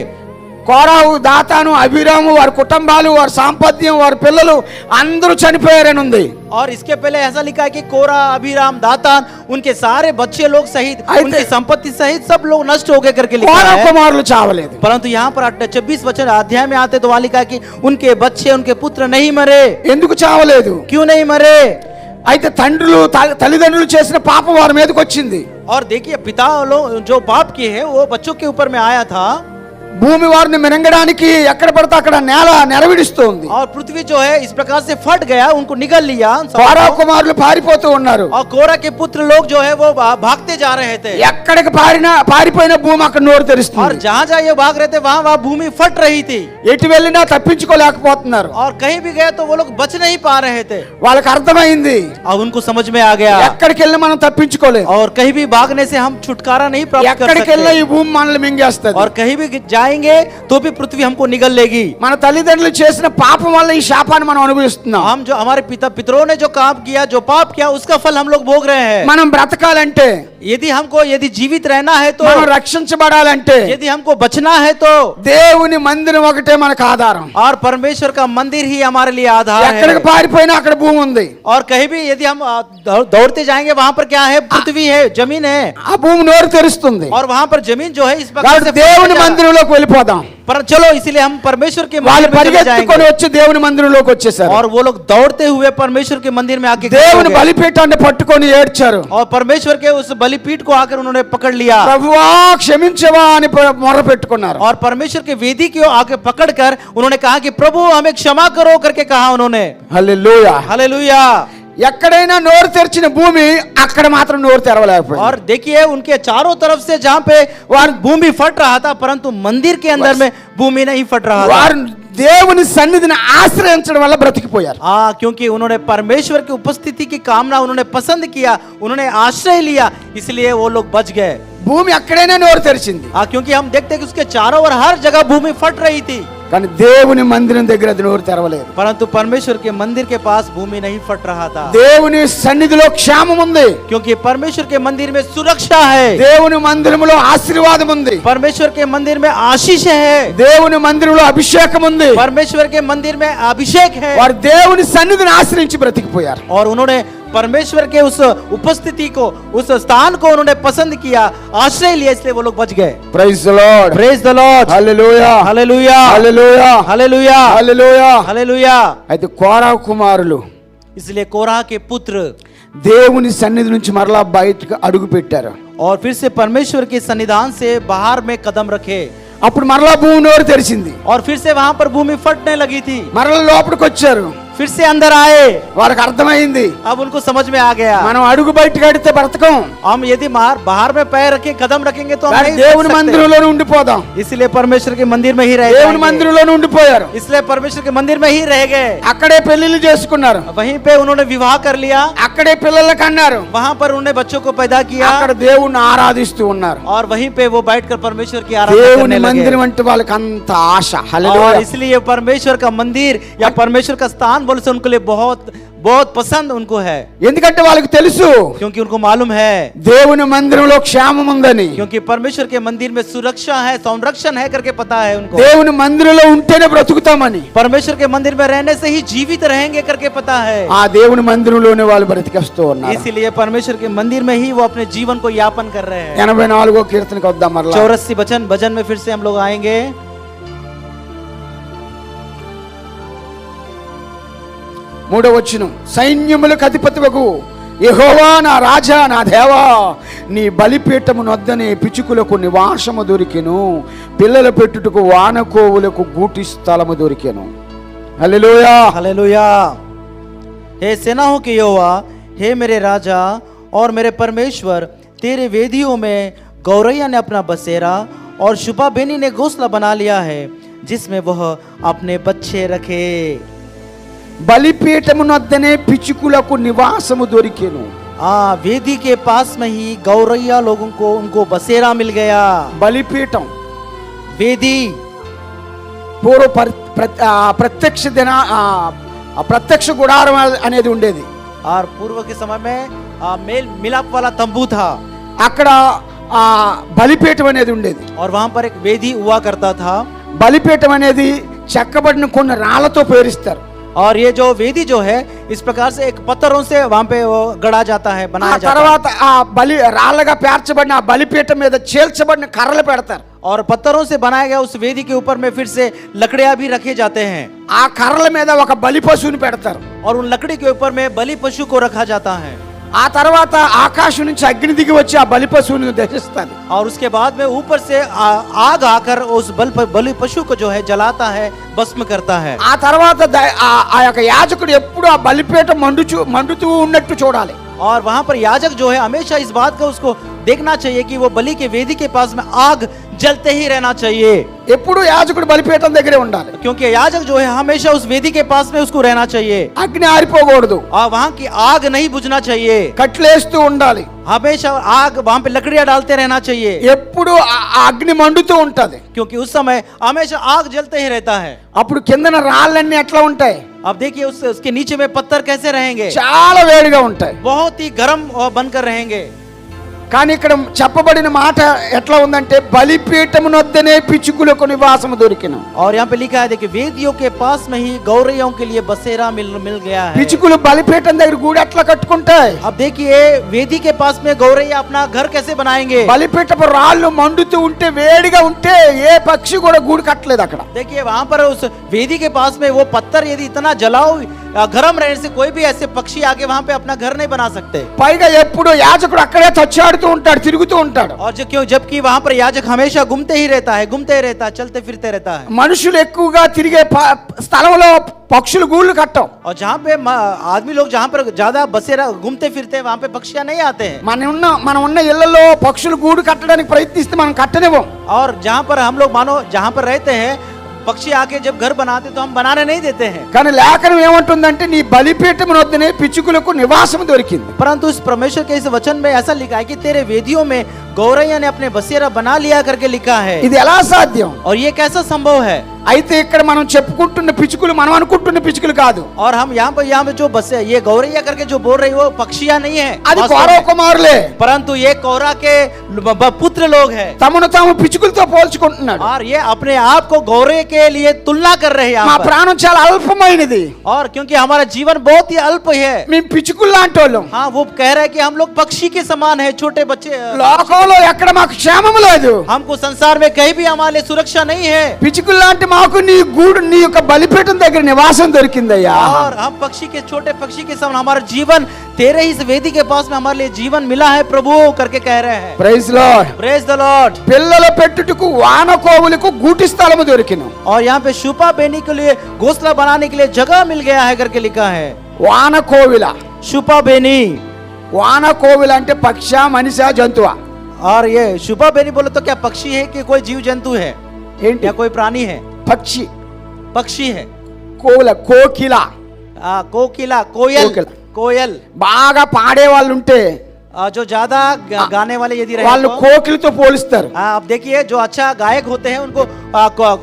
కోరాహు, దాతాను, అబీరాము వారి కుటుంబాలు, వారి సాంపత్యం, వారి పిల్లలు అందరూ చనిపోయారని ఉంది. और इसके पहले ऐसा लिखा है कि कोरा, अबीराम, दातान उनके सारे बच्चे लोग सहित उनकी संपत्ति सहित सब लोग नष्ट हो गए करके लिखा కోరాహు है। కుమారులు చావలేదు. परंतु यहाँ पर 26 वचन अध्याय में आते तो वहां लिखा है कि उनके बच्चे उनके पुत्र नहीं मरे। ఎందుకు చావలేదు? क्यों नहीं मरे? అయితే తల్లిదండ్రులు చేసిన పాపం వారి మీదకి వచ్చింది. और देखिए पिता लोग जो पाप किए हैं वो बच्चों के ऊपर में आया था। భూమి వారిని మినంగడానికి ఎక్కడ పడితే అక్కడ నేల నెరవిడిస్తుంది. और पृथ्वी जो है इस प्रकार से फट गया, उनको निगल लिया। కోరాహు కుమారులు పారిపోతూ ఉన్నారు. और कोरा के पुत्र लोग जो है वो भागते जा रहे थे। ఎక్కడికి పారిపోయిన భూమి అక్కడ నోరు और తెరుస్తుంది. जहाँ जहाँ ये भाग रहे थे वहाँ भूमि फट रही थी। ఎటు వెళ్ళినా తప్పించుకోలేకపోతున్నారు. और कहीं भी गए तो वो लोग बच नहीं पा रहे थे। వాళ్ళకి అర్థమైంది, और उनको समझ में आ गया ఎక్కడికి వెళ్ళినా మనం తప్పించుకోలేం. और कहीं भी भागने से हम छुटकारा नहीं प्राप्त कर ఎక్కడికి వెళ్ళినా सकते। ఈ భూమి మనల్ని మింగేస్తుంది. और कहीं भी जाएंगे तो भी पृथ्वी हमको निगल लेगी। మన తల్లిదండ్రులు చేసిన పాపం వల్ల ఈ శాపాన్ని మనం అనుభవిస్తున్నాం. हम जो हमारे पितरों ने जो काम किया, जो पाप किया, उसका फल हम लोग भोग रहे हैं। మనం బ్రతకాలంటే, यदि जीवित रहना है तो, మనం రక్షించబడాలంటే, यदि हमको बचना है तो దేవుని మందిరం ఒకటే మనకు ఆధారం. और परमेश्वर का मंदिर ही हमारे लिए आधार ఎక్కడికి है। పారిపోయినా అక్కడ భూమి ఉంది. और कहीं भी यदि हम दौड़ते जाएंगे वहां पर क्या है? पृथ्वी है, जमीन है। ఆ భూమి నోరు తెరుస్తుంది. और वहां पर जमीन जो है इस प्रकार కాబట్టి से దేవుని మందిరంలోకి వెళ్ళిపోదాం. पर चलो इसलिए हम परमेश्वर के వాళ్ళు मंदिर में चले పరిగెత్తుకొని जाएंगे। వచ్చి దేవుని మందిరంలోకి వచ్చేసారు. और वो लोग दौड़ते हुए परमेश्वर के मंदिर में आके खड़े हो దేవుని गए। బలిపీఠాన్ని పట్టుకొని ఏడ్చారు. और परमेश्वर के उस बलिपीठ को आकर उन्होंने पकड़ लिया। ప్రభువా క్షమించవా అని మొర్ర పెట్టుకున్నారు. और परमेश्वर के वेदी को आके पकड़कर उन्होंने कहा कि प्रभु हमें क्षमा करो करके कहा उन्होंने। హల్లెలూయా. हालेलुया। ఎక్కడైనా నోరు తెరిచిన భూమి అక్కడ మాత్రం నోరు తెరవలేకపోయింది. और देखिए उनके चारों तरफ से जहाँ पे वह भूमि फट रहा था, परंतु मंदिर के अंदर में भूमि नहीं फट रहा था। వారు దేవుని సన్నిధిని ఆశ్రయించడం వల్ల బ్రతికిపోయారు. क्योंकि उन्होंने परमेश्वर की उपस्थिति की कामना उन्होंने पसंद किया, उन्होंने आश्रय लिया, इसलिए वो लोग बच गए। భూమి ఎక్కడైనా నోరు తెరిచింది. क्योंकि हम देखते हैं कि उसके चारों ओर हर जगह भूमि फट रही थी, కానీ దేవుని మందిరం దగ్గర అది నోరు తెరవలేదు. परंतु परमेश्वर के मंदिर के पास भूमि नहीं फट रहा था। దేవుని సన్నిధిలో క్షేమం ఉంది. क्योंकि परमेश्वर के मंदिर में सुरक्षा है, దేవుని మందిరములో ఆశీర్వాదం ఉంది. परमेश्वर के मंदिर में आशीष है, దేవుని మందిరంలో అభిషేకం ఉంది. परमेश्वर के मंदिर में अभिषेक है। వారు దేవుని సన్నిధిని ఆశ్రయించి బ్రతికిపోయారు. और उन्होंने परमेश्वर के उस उपस्थिति को, उस स्थान को उन्होंने पसंद किया, आश्रय लिया, इसलिए वो लोग बच गए। Praise the lord. Praise the Lord. Hallelujah. Hallelujah. Hallelujah. Hallelujah. Hallelujah. Hallelujah. అయితే కోరాహు కుమారులు इसलिए कोरह के पुत्र దేవుని సన్నిధి నుంచి మరలా బయటకు అడుగు పెట్టారు. और फिर से परमेश्वर के सन्निधान से बाहर में कदम रखे। అప్పుడు మరలా భూమి నోరు తెరిచింది. और फिर से वहां पर भूमि फटने लगी थी। మరలా లోపలికి వచ్చారు. फिर से अंदर आए। వాళ్ళకి అర్థమైంది अब उनको समझ में आ गया మనం అడుగు బయటకు అడితే బ్రతకం, हम यदि बाहर में पैर रखें, कदम रखेंगे तो हम కానీ नहीं దేవుని बच सकते। మందిరంలోనే ఉండిపోదాం. इसलिए परमेश्वर के मंदिर में ही रह దేవుని जाएंगे। మందిరంలోనే ఉండిపోయారు. इसलिए परमेश्वर के मंदिर में ही रह गए। అక్కడే పెళ్లిళ్ళు చేసుకున్నారు, वहीं पे उन्होंने विवाह कर लिया, అక్కడే పిల్లలకు అన్నారు, वहां पर उन्होंने बच्चों को पैदा किया అక్కడ దేవుణ్ణి ఆరాధిస్తూ ఉన్నారు. और वहीं पे वो बैठकर परमेश्वर की आराधना దేవుని करने लगे। మందిరం అంటే వాళ్ళకి అంత ఆశ. और హల్లెలూయా. इसलिए परमेश्वर का मंदिर या परमेश्वर का स्थान बोले से उनके लिए बहुत बहुत पसंद उनको है, ఎందుకంటే వాళ్ళకి తెలుసు क्योंकि उनको मालूम है, దేవుని మందిరంలో క్షేమం ఉందని. क्योंकि परमेश्वर के मंदिर में सुरक्षा है, संरक्षण है करके पता है उनको। దేవుని మందిరంలో ఉంటేనే బ్రతుకుతామని, परमेश्वर के मंदिर में रहने से ही जीवित रहेंगे करके पता है। ఆ దేవుని మందిరంలోనే వాళ్ళు బ్రతికేస్తూ ఉన్నారు. इसीलिए परमेश्वर के मंदिर में ही वो अपने जीवन को यापन कर रहे हैं। 84వ కీర్తనకు వద్దాం మరలా. 84 भजन में फिर से हम लोग आएंगे। మూడవ వచనం, సైన్యములకు అధిపతివగు యెహోవా నా రాజా నా దేవా, నీ బలిపీఠము నొద్దనే పిచుకులకు నివాసము దొరికెను, పిల్లల పెట్టుటకు వానకోవులకు గూటి స్థలము దొరికెను. హల్లెలూయా. हालेलुया। हे सेनाओं के यहोवा, हे मेरे राजा और मेरे परमेश्वर, तेरे वेदियों में गौरैया ने अपना बसेरा और शुपा बेनी ने घोंसला बना लिया है, जिसमें वह अपने बच्चे रखे। బలిపీఠము నొద్దనే పిచుకులకు నివాసము దొరికెను. वेदी के पास में ही गौरैया लोगों को उनको बसेरा मिल गया। బలిపీఠం वेदी పూర్వ ప్రత్యక్ష ప్రత్యక్ష గుడారం అనేది ఉండేది. और पूर्व के समय में मेल मिलाप वाला तंबू था, అక్కడ బలిపీఠం అనేది ఉండేది. और वहां पर एक वेदी हुआ करता था। బలిపీఠం అనేది చెక్కబడిన కొన్ని రాళ్లతో పేరిస్తారు. और ये जो वेदी जो है इस प्रकार से एक पत्थरों से वहां पे वो गढ़ा जाता है, ఆ बनाया जाता है। తర్వాత ఆ బలి రాళ్ళగా పేర్చబడిన ఆ బలిపీఠం మీద చేల్చబడిన కర్రలు పెడతారు. और पत्थरों से बनाया गया उस वेदी के ऊपर में फिर से लकड़ियां भी रखे जाते हैं, ఆ కర్రల మీద ఒక బలి పశువుని పెడతారు. और उन लकड़ी के ऊपर में बलि पशु को रखा जाता है। ఆ తర్వాత ఆకాశం నుంచి అగ్ని దిగి వచ్చి ఆ బలి పశువుని దహిస్తుంది. और उसके बाद में ऊपर से आग आकर उस बलि पशु को जो है जलाता है, भस्म करता है। ఆ తర్వాత ఆ యొక్క యాజకుడు ఎప్పుడు ఆ బలిపీఠం మండుతూ ఉన్నట్టు చూడాలి. और वहां पर याजक जो है हमेशा इस बात का उसको देखना चाहिए कि वो बलि के वेदी के पास में आग जलते ही रहना चाहिए, ఎప్పుడు యాజకుడు బలిపీఠం దగ్గరే ఉండాలి. क्योंकि याजक जो है हमेशा उस वेदी के पास में उसको रहना चाहिए, అగ్ని ఆరిపోకూడదు, और वहां की आग नहीं बुझना चाहिए, కట్లేస్తూ ఉండాలి. हमेशा आग वहां पे लकड़ियां डालते रहना चाहिए, ఎప్పుడు ఆ అగ్ని మండుతూ ఉంటది. क्योंकि उस समय हमेशा आग जलते ही रहता है। అప్పుడు కిందన రాళ్ళన్నీ ఎట్లా ఉంటాయి? अब देखिए उसके नीचे में पत्थर कैसे रहेंगे, చాలా వేడిగా ఉంటాయి. बहुत ही गर्म बनकर रहेंगे। కానీ ఇక్కడ చెప్పబడిన మాట ఎట్లా ఉందంటే బలిపీఠము నొద్దనే పిచుకులకు నివాసము దొరికిన. और यहाँ पे लिखा है देखिए वेदियों के पास में ही गौरैयों के लिए बसेरा मिल गया है। పిచుకులు బలిపీఠం దగ్గర గూడు ఎట్లా కట్టుకుంటాయి? अब देखिए वेदी के पास में गौरैया अपना घर कैसे बनाएंगे। బలిపీఠపు రాళ్ళు మండుతూ ఉంటే వేడిగా ఉంటే ఏ పక్షి కూడా గూడు కట్టలేదు అక్కడ. देखिए वहां पर उस वेदी के पास में वो पत्थर यदि इतना जलाओ गर्म रहने से कोई भी ऐसे पक्षी आके वहां पे अपना घर नहीं बना सकते। పైగా ఎప్పుడు యాజకుడు అక్కడే తచ్చాడుతూ ఉంటాడు, తిరుగుతూ ఉంటాడు. और जो क्यों, जबकि वहां पर याजक हमेशा घूमते ही रहता है, चलते फिरते रहता है। మనుషులు ఎక్కువగా తిరిగే స్థలంలో పక్షులు గూళ్ళు కట్టం. और जहाँ पे आदमी लोग जहाँ पर ज्यादा बसेरा घूमते फिरते वहां पे पक्षियां नहीं आते हैं। మనం ఉన్న ఇళ్లలో పక్షులు గూడు కట్టడానికి ప్రయత్నిస్తే మనం కట్టనివ్వం. और जहाँ पर हम लोग मानो जहाँ पर रहते हैं पक्षी आके जब घर बनाते तो हम बनाने नहीं देते हैं। కానీ లేఖనం ఏమంటుందంటే నీ బలిపీఠం వద్దనే పిచ్చుకులకు నివాసం దొరికింది. परंतु इस परमेश्वर के इस वचन में ऐसा लिखा है कि तेरे वेदियों में गौरैया ने अपने बसेरा बना लिया करके लिखा है। ఇది ఎలా సాధ్యం? और ये कैसा संभव है? అయితే ఇక్కడ మనం చెప్పుకుంటున్న పిచ్చుకులు మనం అనుకుంటున్న పిచ్చుకులు కాదు. और हम यहाँ पे जो बसे ये गौरैया करके जो बोल रही वो पक्षियां नहीं है, అది కౌరవ కుమారులే. परंतु ये कौरा के पुत्र लोग हैं। తమను తాము పిచ్చుకులతో పోల్చుకుంటున్నాడు. और ये अपने आप को गौरे के लिए तुलना कर रहे हैं మా यहाँ पर। ప్రాణం చాలా అల్పమైనది, और क्योंकि हमारा जीवन बहुत ही अल्प है, మేము పిచ్చుకులు లాంటి వాళ్ళం. हाँ वो कह रहा है कि हम लोग पक्षी के समान है, छोटे बच्चे లోకంలో లోకంలో ఎక్కడ మాకు క్షేమం లేదు. हमको संसार में कहीं भी हमारे लिए सुरक्षा नहीं है. పిచ్చుకులు లాంటి మాకు నీ గూడు నీ యొక్క బలిపీఠం దగ్గర నివాసం దొరికిందయ్యా. और हम पक्षी के छोटे पक्षी के समान हमारा जीवन तेरे ही वेदी के पास में हमारे लिए जीवन मिला है प्रभु करके कह रहे हैं. Praise lord. Praise the lord. పిల్లల పెట్టుటకు వానకోవులకు గూటి స్థలము దొరికిను. और यहाँ पे छुपा बेनी के लिए घोंसला बनाने के लिए जगह मिल गया है करके लिखा है. వానకోవిల. छुपा बेनी. వానకోవిల అంటే పక్ష మనిషా జంతువా? और ये छुपा बेनी बोले तो क्या पक्षी है कि कोई जीव जंतु है ఏంటి? या कोई प्राणी है? పక్షి. पक्षी है. కోవిల కోకిల. कोकिला कोयल. कोकिला. कोयल. బాగా పాడే వాళ్ళు ఉంటే जो ज्यादा गाने वाले यदि रहे వాళ్ళు तो, కోకిలతో పోలిస్తారు. आप देखिए जो अच्छा गायक होते हैं उनको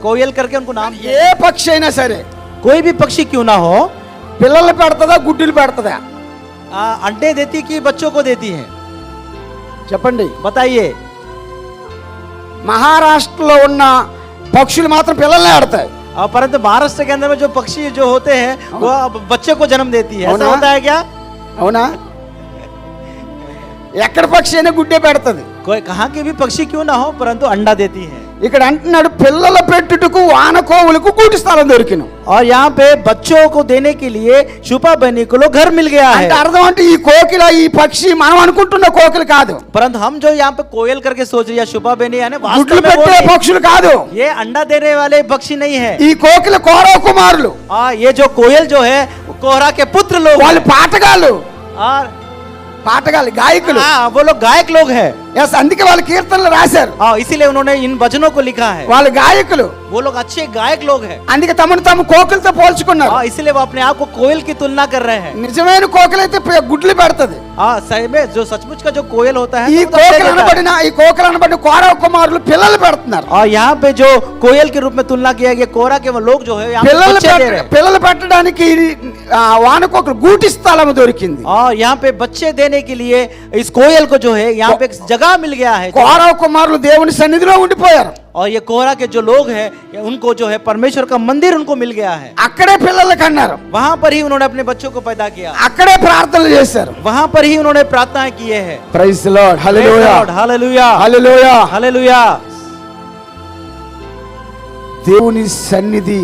कोयल करके उनको नाम दिया. ఏ పక్షి అయినా సరే कोई भी पक्षी क्यों ना हो, పిల్లలు పెడతదా గుడ్డులు పెడతదా? अंडे देती कि बच्चों को देती है? చెప్పండి. बताइए. మహారాష్ట్రలో ఉన్న పక్షులు మాత్రం పిల్లల్ని ఆడతాయి. परंतु महाराष्ट्र के अंदर में जो पक्षी जो होते हैं वो बच्चे को जन्म देती है. ऐसा होना? होता है क्या? అవునా? ఎక్కడ పక్షి అయినా గుడ్డే పెడతది. कोई कहाँ की भी पक्षी क्यों ना हो परंतु अंडा देती है. ఇక్కడ అంటున్నాడు పిల్లల పెట్టుటకు వానకోవులకు గూటి స్థలం దొరికిను. और यहाँ पे बच्चों को देने के लिए छुपा बनी को लोग घर मिल गया అంటే है. అర్థం అంటే ఈ కోకిల ఈ పక్షి మనం అనుకుంటున్న కోకిల కాదు. परंतु हम जो यहाँ पे कोयल करके सोच रही है छुपा बेनी यानी वास्तव గుడ్లు में वो పెట్టే नहीं. పక్షులు కాదు. ये अंडा देने वाले पक्षी नहीं है. ఈ కోకిల కౌరవ కుమారులు. ये जो कोयल जो है कोहरा के पुत्र लोग వాళ్ళు పాటగాళ్ళు. और పాటగాళ్ళు గాయకులు. वो लोग गायक लोग हैं. ఎస్ అందుకే వాళ్ళు కీర్తనలు రాశారు. इसीलिए उन्होंने इन भजनों को लिखा है. వాళ్ళు గాయకులు. वो लोग अच्छे गायक लोग हैं. అందుకే తమను తాము కోకిలతో పోల్చుకున్నారు. इसीलिए वो अपने आप को कोयल की तुलना कर रहे हैं. నిజమైన కోకిల అయితే గుడ్లు పెడతది. सही में जो सचमुच का जो कोयल होता है ఈ तो वो बच्चे కోకిల देता है. అనబడిన కౌరవ కుమారులు పిల్లలు పెడుతున్నారు. और यहाँ पे जो कोयल के रूप में तुलना किया गया कोहरा के वो लोग जो है यहाँ पे बच्चे दे रहे हैं. పిల్లలు పెట్టడానికి వానకోకులు గూటి స్థలం దొరికింది. और यहाँ पे बच्चे देने के लिए इस कोयल को जो है यहाँ पे एक जगह मिल गया है. కౌరవ కుమారులు దేవుని సన్నిధిలో ఉండిపోయారు. और ये कोहरा के जो लोग हैं उनको जो है परमेश्वर का मंदिर उनको मिल गया है. అక్కడే పిల్లలు కన్నారు. वहां पर ही उन्होंने अपने बच्चों को पैदा किया. అక్కడే ప్రార్థనలు చేశారు. वहां पर ही उन्होंने प्रार्थनाएं किए हैं. Praise the lord. Hallelujah. Hallelujah. Hallelujah. Hallelujah. దేవుని సన్నిధి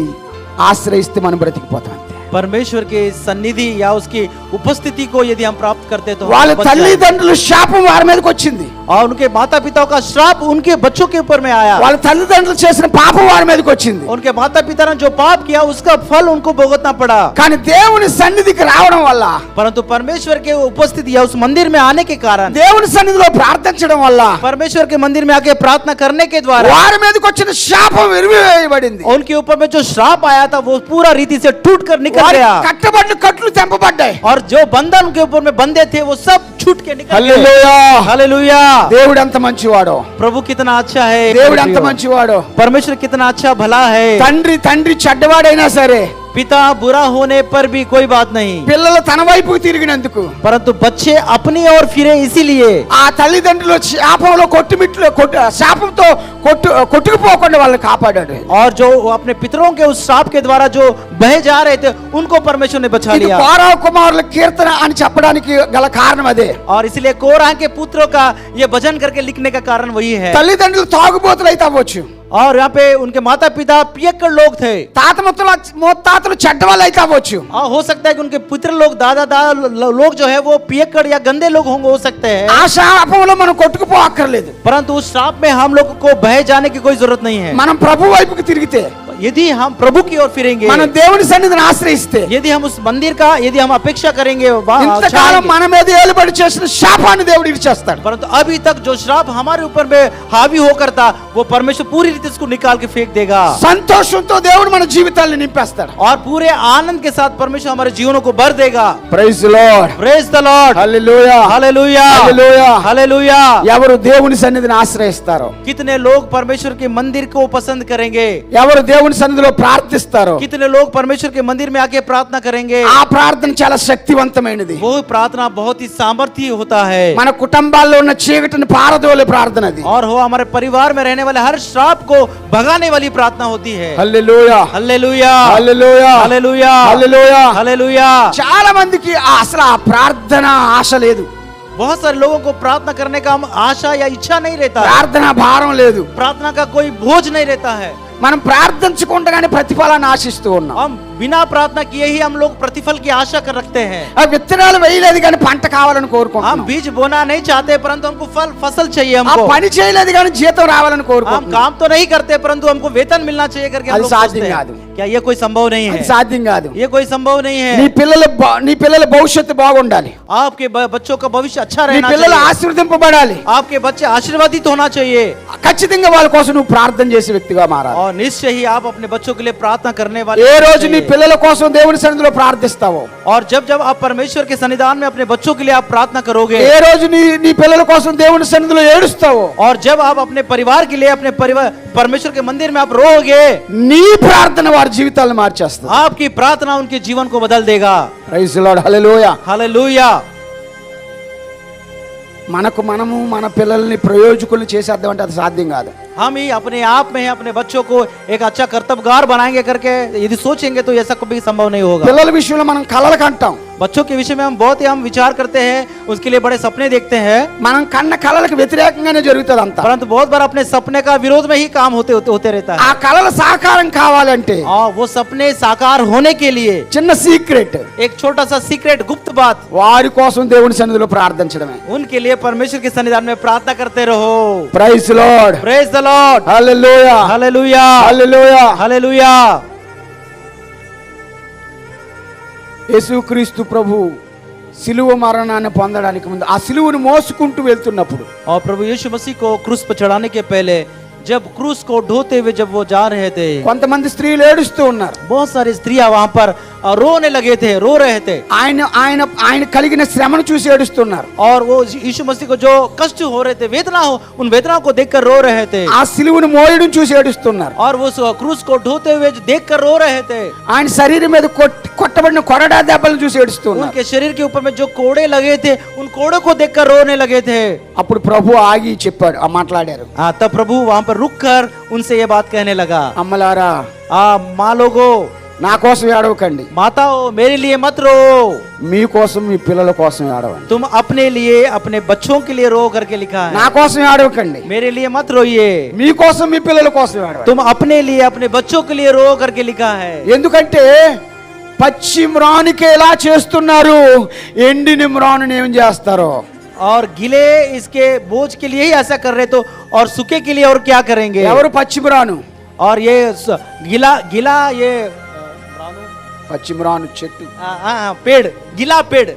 ఆశ్రయిస్తే మనం బ్రతికిపోతాం. परमेश्वर के सन्निधि या उसकी उपस्थिति को यदि हम प्राप्त करते तो వాళ్ళ हम बच जाएंगे. తల్లిదండ్రులు శాపం వారి మీదకి వచ్చింది. और उनके माता पिताओं का श्राप उनके बच्चों के ऊपर में आया. వాళ్ళ తల్లిదండ్రులు చేసిన పాపం వారి మీదకి వచ్చింది. उनके माता पिता ने जो पाप किया उसका फल उनको भुगतना पड़ा. కానీ దేవుని సన్నిధికి రావడం వల్ల परंतु परमेश्वर के उपस्थिति या उस मंदिर में आने के कारण దేవుని సన్నిధిలో ప్రార్థించడం వల్ల परमेश्वर के मंदिर में आके प्रार्थना करने के द्वारा వారి మీదకి వచ్చిన శాపం విరివేయబడింది. उनके ऊपर में जो श्राप आया था वो पूरा रीति से टूट कर निकल వారి गया. కట్టబడిన కట్లు తెంపబడ్డాయి. और जो बंधन उनके ऊपर में बंधे थे वो सब छूट के निकल गए. హల్లెలూయా. हालेलुया. దేవుడు ఎంత మంచివాడో. प्रभु कितना अच्छा है. దేవుడు ఎంత మంచివాడో. परमेश्वर कितना अच्छा भला है. తండ్రి చెడ్డవాడైనా సరే पिता बुरा होने पर भी कोई बात नहीं. పిల్లలు తన వైపుకు తిరిగినందుకు परंतु बच्चे अपनी ओर फिरे इसीलिए ఆ తల్లిదండ్రులు శాపంలో శాపంతో కొట్టుకుపోకుండా వాళ్ళని కాపాడాడు. और जो अपने पितरों के उस श्राप के द्वारा जो बहे जा रहे थे उनको परमेश्वर ने बचा ఇది लिया. కౌరవ కుమారుల కీర్తన అని చెప్పడానికి గల కారణం అదే. और इसलिए कोरह के पुत्रों का ये भजन करके लिखने का कारण वही है. తల్లిదండ్రులు తాగుబోతులు అయితే అవ్వచ్చు. और यहाँ पे उनके माता पिता पियक्कड़ लोग थे. తాత ముత్తాతలు చెడ్డవాళ్ళు అయితే అవ్వచ్చు. हो सकता है कि उनके पुत्र लोग दादा लोग जो है वो पियक्कड़ या गंदे लोग होंगे हो सकते हैं. ఆ శాపంలో మనం కొట్టుకుపోక్కర్లేదు. परंतु उस श्राप में हम लोग को बह जाने की कोई जरूरत नहीं है. మనం ప్రభు వైపుకి తిరిగితే यदि हम प्रभु की ओर फिरेंगे మనం దేవుని సన్నిధిని ఆశ్రయిస్తే यदि हम उस मंदिर का यदि हम अपेक्षा करेंगे ఇంతకాలం మన మీద ఏలుబడి చేసిన శాపాన్ని దేవుడు ఇచ్చేస్తాడు. परंतु अभी तक जो श्राप हमारे ऊपर में हावी होकर था वो परमेश्वर पूरी रीति इसको निकाल के फेंक देगा. సంతోషంతో దేవుడు మన జీవితాలను నింపేస్తాడు. और पूरे आनंद के साथ परमेश्वर हमारे जीवनों को भर देगा. Praise the lord. Praise the Lord. Hallelujah. Hallelujah. Hallelujah. Hallelujah. ఎవరు దేవుని సన్నిధిని ఆశ్రయిస్తారో, कितने लोग परमेश्वर के मंदिर को पसंद करेंगे, ఎవరు దేవుని సన్నిధిలో ప్రార్థిస్తారో कितने लोग परमेश्वर के मंदिर में आके प्रार्थना करेंगे, ఆ ప్రార్థన చాలా శక్తివంతమైనది. वो प्रार्थना बहुत ही सामर्थ्य होता है. మన కుటుంబాల్లో ఉన్న చీకటిని పారదోలే ప్రార్థన అది. और हो हमारे परिवार में रहने वाले हर श्राप को भगाने वाली प्रार्थना होती है. హల్లెలూయా. हालेलुया. హల్లెలూయా. हालेलुया. హల్లెలూయా. हालेलुया. చాలా మందికి అసలు ఆ ప్రార్థన ఆశ లేదు. बहुत सारे लोगों को प्रार्थना करने का हम आशा या इच्छा नहीं रहता है। ప్రార్థన భారం లేదు. प्रार्थना का कोई बोझ नहीं रहता है। మనం ప్రార్థించకుండానే ప్రతిఫలాన్ని ఆశిస్తూ ఉన్నాం. हम बिना प्रार्थना किए ही हम लोग प्रतिफल की आशा कर रखते हैं। ఆ విత్తనాలు వేయలేదు కానీ పంట కావాలని हम కోరుకుంటున్నాం. बीज बोना नहीं चाहते परंतु हमको फसल चाहिए। ఆ हमको పని చేయలేదు కానీ జీతం రావాలని हम కోరుకుంటున్నాం. काम तो नहीं करते परंतु हमको वेतन मिलना चाहिए करके हम అది लोग సాధ్యం सोचते కాదు. हैं। क्या ये कोई संभव नहीं అది है? సాధ్యం కాదు. ये कोई संभव नहीं నీ है। పిల్లల భవిష్యత్తు బాగుండాలి. आपके बच्चों का भविष्य अच्छा నీ रहना పిల్లలు चाहिए। ఆశీర్వదింపబడాలి. आपके बच्चे आशीर्वादित होना चाहिए ఖచ్చితంగా వాళ్ళ కోసం నువ్వు ప్రార్థన చేసే వ్యక్తిగా మారాలి. और निश्चय ही आप अपने बच्चों के लिए प्रार्थना करने वाले ఏ होने రోజు నీ चाहिए। పిల్లల కోసం దేవుని సన్నిధిలో ప్రార్థిస్తావో, और जब जब आप परमेश्वर के सन्निधान में अपने बच्चों के लिए आप प्रार्थना करोगे, ఏ రోజు నీ పిల్లల కోసం దేవుని సన్నిధిలో ఏడుస్తావో, और जब आप अपने परिवार के लिए अपने परिवार परमेश्वर के मंदिर में आप रोओगे, నీ ప్రార్థన వారి జీవితాలను మార్చేస్తుంది. आपकी प्रार्थना उनके जीवन को बदल देगा। Praise the lord, hallelujah. Hallelujah. మనము మన పిల్లల్ని ప్రయోజకుల్ని చేసేద్దాం అంటే అది సాధ్యం కాదు. हम ही अपने आप में अपने बच्चों को एक अच्छा कर्तव्यगार बनाएंगे करके यदि सोचेंगे तो ऐसा कभी संभव नहीं होगा। పిల్లల విషయంలో మనం కలలు కంటాం. बच्चों के विषय में हम बहुत ही विचार करते हैं, उसके लिए बड़े सपने देखते हैं, మనం కన్న కలలకు వ్యతిరేకంగానే జరుగుతుంది అంతా. परंतु बहुत बार अपने सपने का विरोध में ही काम होते रहता ఆ है। కలల సాకారం కావాలంటే और वो सपने साकार होने के लिए చిన్న సీక్రెట్, एक छोटा सा सीक्रेट गुप्त बात, వారి కోసం దేవుని సన్నిధిలో ప్రార్థించడమే. उनके लिए परमेश्वर के सन्निधान में प्रार्थना करते रहो। Praise the lord, praise the Lord. Hallelujah, hallelujah. Hallelujah. Hallelujah. యేసుక్రీస్తు ప్రభు సిలువ మరణాన్ని పొందడానికి ముందు ఆ సిలువను మోసుకుంటూ వెళ్తున్నప్పుడు और प्रभु यीशु मसीह को क्रूस पर चढ़ाने के पहले जब क्रूस को ढोते हुए जब वो जा रहे थे, కొంతమంది స్త్రీలు ఏడుస్తూ ఉన్నారు. बहुत सारी स्त्रियां वहां पर रोने लगे थे, रो रहे थे। ఆయన కలిగిన శ్రమను చూసి ఏడుస్తున్నారు. और वो यीशु मसीह को जो कष्ट हो रहे थे, वेदना हो, उन वेदनाओं को देखकर रो रहे थे। ఆ సిలువను మోయడం చూసి ఏడుస్తున్నారు. और वो क्रूस को ढोते हुए देखकर रो रहे थे। ఆయన శరీరం మీద కొట్టబడిన కొరడా దెబ్బలను చూసి ఏడుస్తున్నారు. उनके शरीर के ऊपर में जो कोड़े लगे थे, उन कोड़ों को देखकर रोने लगे थे। అప్పుడు ప్రభు ఆగి చెప్పాడు, మాట్లాడారు. तब प्रभु वहां पर रुक कर उनसे ये बात कहने लगा, అమ్మలారా, माँ लोगो, నా కోసం ఏడవకండి, माताओ, मेरे लिए मत रो, మీకోసం మీ పిల్లల కోసం ఏడవండి. तुम अपने लिए अपने बच्चों के लिए रो करके लिखा నా है। కోసం ఏడవకండి, मेरे लिए मत रोइए, మీకోసం మీ పిల్లల కోసం ఏడవండి. तुम अपने लिए अपने बच्चों के लिए रो करके लिखा है। ఎందుకంటే పచ్చి మ్రానుకే ఎలా చేస్తున్నారు, ఎండిన మ్రానుని ఏం చేస్తారో. और गिले इसके बोझ के लिए ही ऐसा कर रहे तो और सूखे के लिए और क्या करेंगे। ఎవరు పచ్చి మ్రాను? और ये गिला गिला ये పచ్చి మ్రాను చెట్టు. पेड़, गिला पेड़।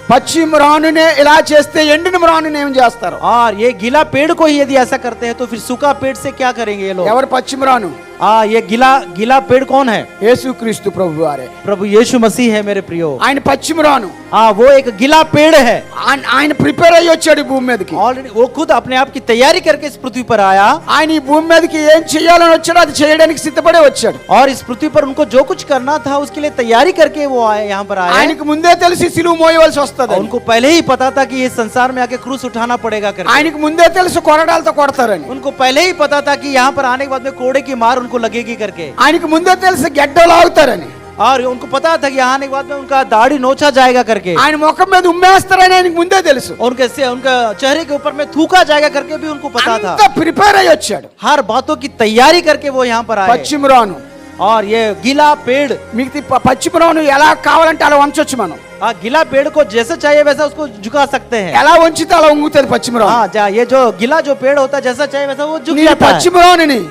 పచ్చి మ్రానునే ఇలా చేస్తే ఎండిన మ్రానుని ఏం చేస్తారు? और ये गीला पेड़ को ही यदि ऐसा करते हैं तो फिर सूखा पेड़ से क्या करेंगे ये लोग। ఎవరు పచ్చి మ్రాను? ये गीला पेड़ कौन है? యేసుక్రీస్తు ప్రభు వారే. प्रभु यीशु मसीह है मेरे प्रियो। ఆయన పచ్చి మ్రాను. वो एक गीला पेड़ है। ఆయన ప్రిపేర్ అయ్యి వచ్చాడు ఈ భూమి మీదకి. ऑलरेडी वो खुद अपने आप की तैयारी करके इस पृथ्वी पर आया। ఆయన ఈ భూమి మీదకి ఏం చేయాలని వచ్చాడో అది చేయడానికి సిద్ధపడే వచ్చాడు. और इस पृथ्वी पर उनको जो कुछ करना था उसके लिए तैयारी करके वो आए, यहाँ पर आए। ఆయనకు ముందే తెలిసి సిలువ మోయవలసి వస్తది. उनको पहले ही पता था कि इस संसार में आके क्रूस उठाना पड़ेगा करके। ఆయనకు ముందే తెలుసు కొరడాలతో కొడతారని. उनको पहले ही पता था कि यहाँ पर आने के बाद में कोड़े की मार उनको लगेगी करके। ఆయనకు ముందే తెలుసు గెడ్డలు ఆగుతారని. और उनको पता था कि यहाँ आने के बाद में उनका दाढ़ी नोचा जाएगा करके। ఆయన ముఖం మీద ఉమ్మేస్తారని ఆయనకు ముందే తెలుసు. उनके उनका चेहरे के ऊपर में थूका जाएगा करके भी उनको पता था। అంత ప్రిపేర్ అయ్యి వచ్చాడు. हर बातों की तैयारी करके वो यहाँ पर आए। పచ్చి మ్రాను. और ये गीला पेड़, మీకు పచ్చి మ్రాను ఎలా కావాలంటే అలా వంచొచ్చు మనం. गीला पेड़ को जैसे चाहिए वैसा उसको झुका सकते हैं। ఎలా వంచితే అలా వంగుతుంది పచ్చి మ్రాను. ये जो गीला जो पेड़ होता है जैसा चाहिए वैसा वो झुक నేను जाता పచ్చి है। మ్రానుని,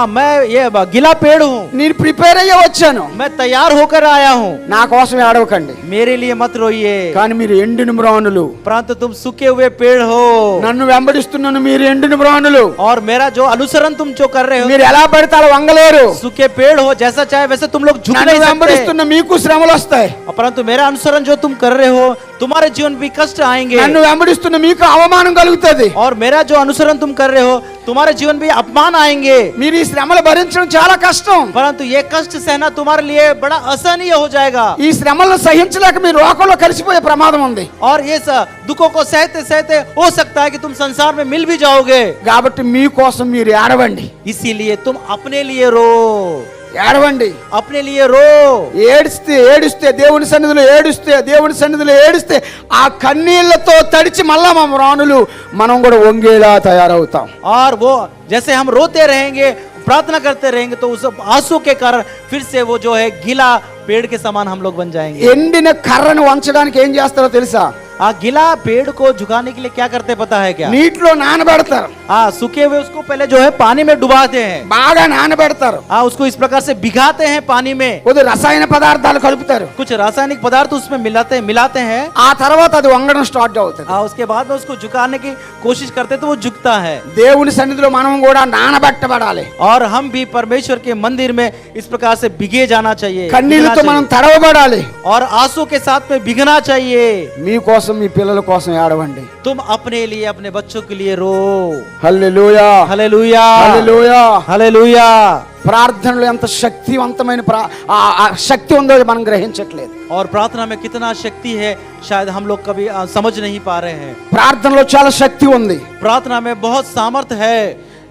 मैं ये गीला पेड़ हूँ, నేను ప్రిపేర్ అయ్యి వచ్చాను. मैं तैयार होकर आया हूँ। నా కోసం ఏడవకండి, मेरे लिए मत रोइए, కానీ మీరు ఎండిన మ్రానులు. परंतु तुम सूखे हुए पेड़ हो। నన్ను వెంబడిస్తున్నాను, మీరు ఎండిన మ్రానులు. और मेरा जो अनुसरण तुम जो कर रहे हो, మీరు ఎలా పడితే అలా వంగలేరు. सूखे पेड़ हो, जैसा चाहे वैसे तुम लोग झुक నన్ను नहीं सकते। వెంబడిస్తున్న మీకు శ్రమలు వస్తాయి. परंतु मेरा अनुसरण जो तुम कर रहे हो, तुम्हारे जीवन भी कष्ट आएंगे। నన్ను వెంబడిస్తున్న మీకు అవమానం కలుగుతుంది. और मेरा जो अनुसरण तुम कर रहे हो, तुम्हारे जीवन भी अपमान आएंगे। మీరు ఈ శ్రమలు భరించడం చాలా కష్టం. परंतु ये कष्ट सहना तुम्हारे लिए बड़ा असहनीय हो जाएगा। ఈ శ్రమలను సహించలేక మీరు లోకంలో కలిసిపోయే ప్రమాదం ఉంది. और ये दुखों को सहते सहते हो सकता है कि तुम संसार में मिल भी जाओगे। కాబట్టి మీకోసం మీరు ఏడవండి. इसीलिए तुम अपने लिए रो। ఏడవండి. अपने लिए रो। ఏడిస్తే దేవుని సన్నిధిలో ఏడిస్తే ఆ కన్నీళ్లతో తడిచి మళ్ళా మన రాణులు మనం కూడా వంగేలా తయారవుతాం. और वो जैसे हम रोते रहेंगे, प्रार्थना करते रहेंगे, तो उस आंसू के कारण फिर से वो जो है गीला पेड़ के समान हम लोग बन जाएंगे। ఎండిన కర్రను వంచడానికి ఏం చేస్తారో తెలుసా? गिला पेड़ को झुकाने के लिए क्या करते पता है क्या? నీటిలో నానబెడతారు. सूखे हुए उसको पहले जो है पानी में डुबाते हैं, బాగా నానబెడతారు. उसको इस प्रकार से भिगाते हैं पानी में, కొద్ది రసాయన పదార్థాలు కలుపుతారు. कुछ रासायनिक पदार्थ उसमें मिलाते हैं। ఆ తర్వాత అది వంగడం స్టార్ట్ అవుతుంది. उसके बाद में उसको झुकाने की कोशिश करते तो वो झुकता है। దేవుని సన్నిధిలో మనం కూడా నానబెట్టబడాలి. और हम भी परमेश्वर के मंदिर में इस प्रकार से भिगे जाना चाहिए, కన్నీళ్లతో మనం తడవబడాలి. और आंसू के साथ में भिगना चाहिए। మీకోసం మీ పిల్లల కోసం ఏడవండి. तुम अपने लिए, अपने बच्चों के लिए रो। హల్లెలూయా, हालेलुया, హల్లెలూయా. हालेलुया। ప్రార్థనలో ఎంత శక్తివంతమైన శక్తి ఉందో మనం గ్రహించట్లేదు. और प्रार्थना में कितना शक्ति है शायद हम लोग कभी समझ नहीं पा रहे हैं। ప్రార్థనలో చాలా శక్తి ఉంది. प्रार्थना में बहुत सामर्थ्य है।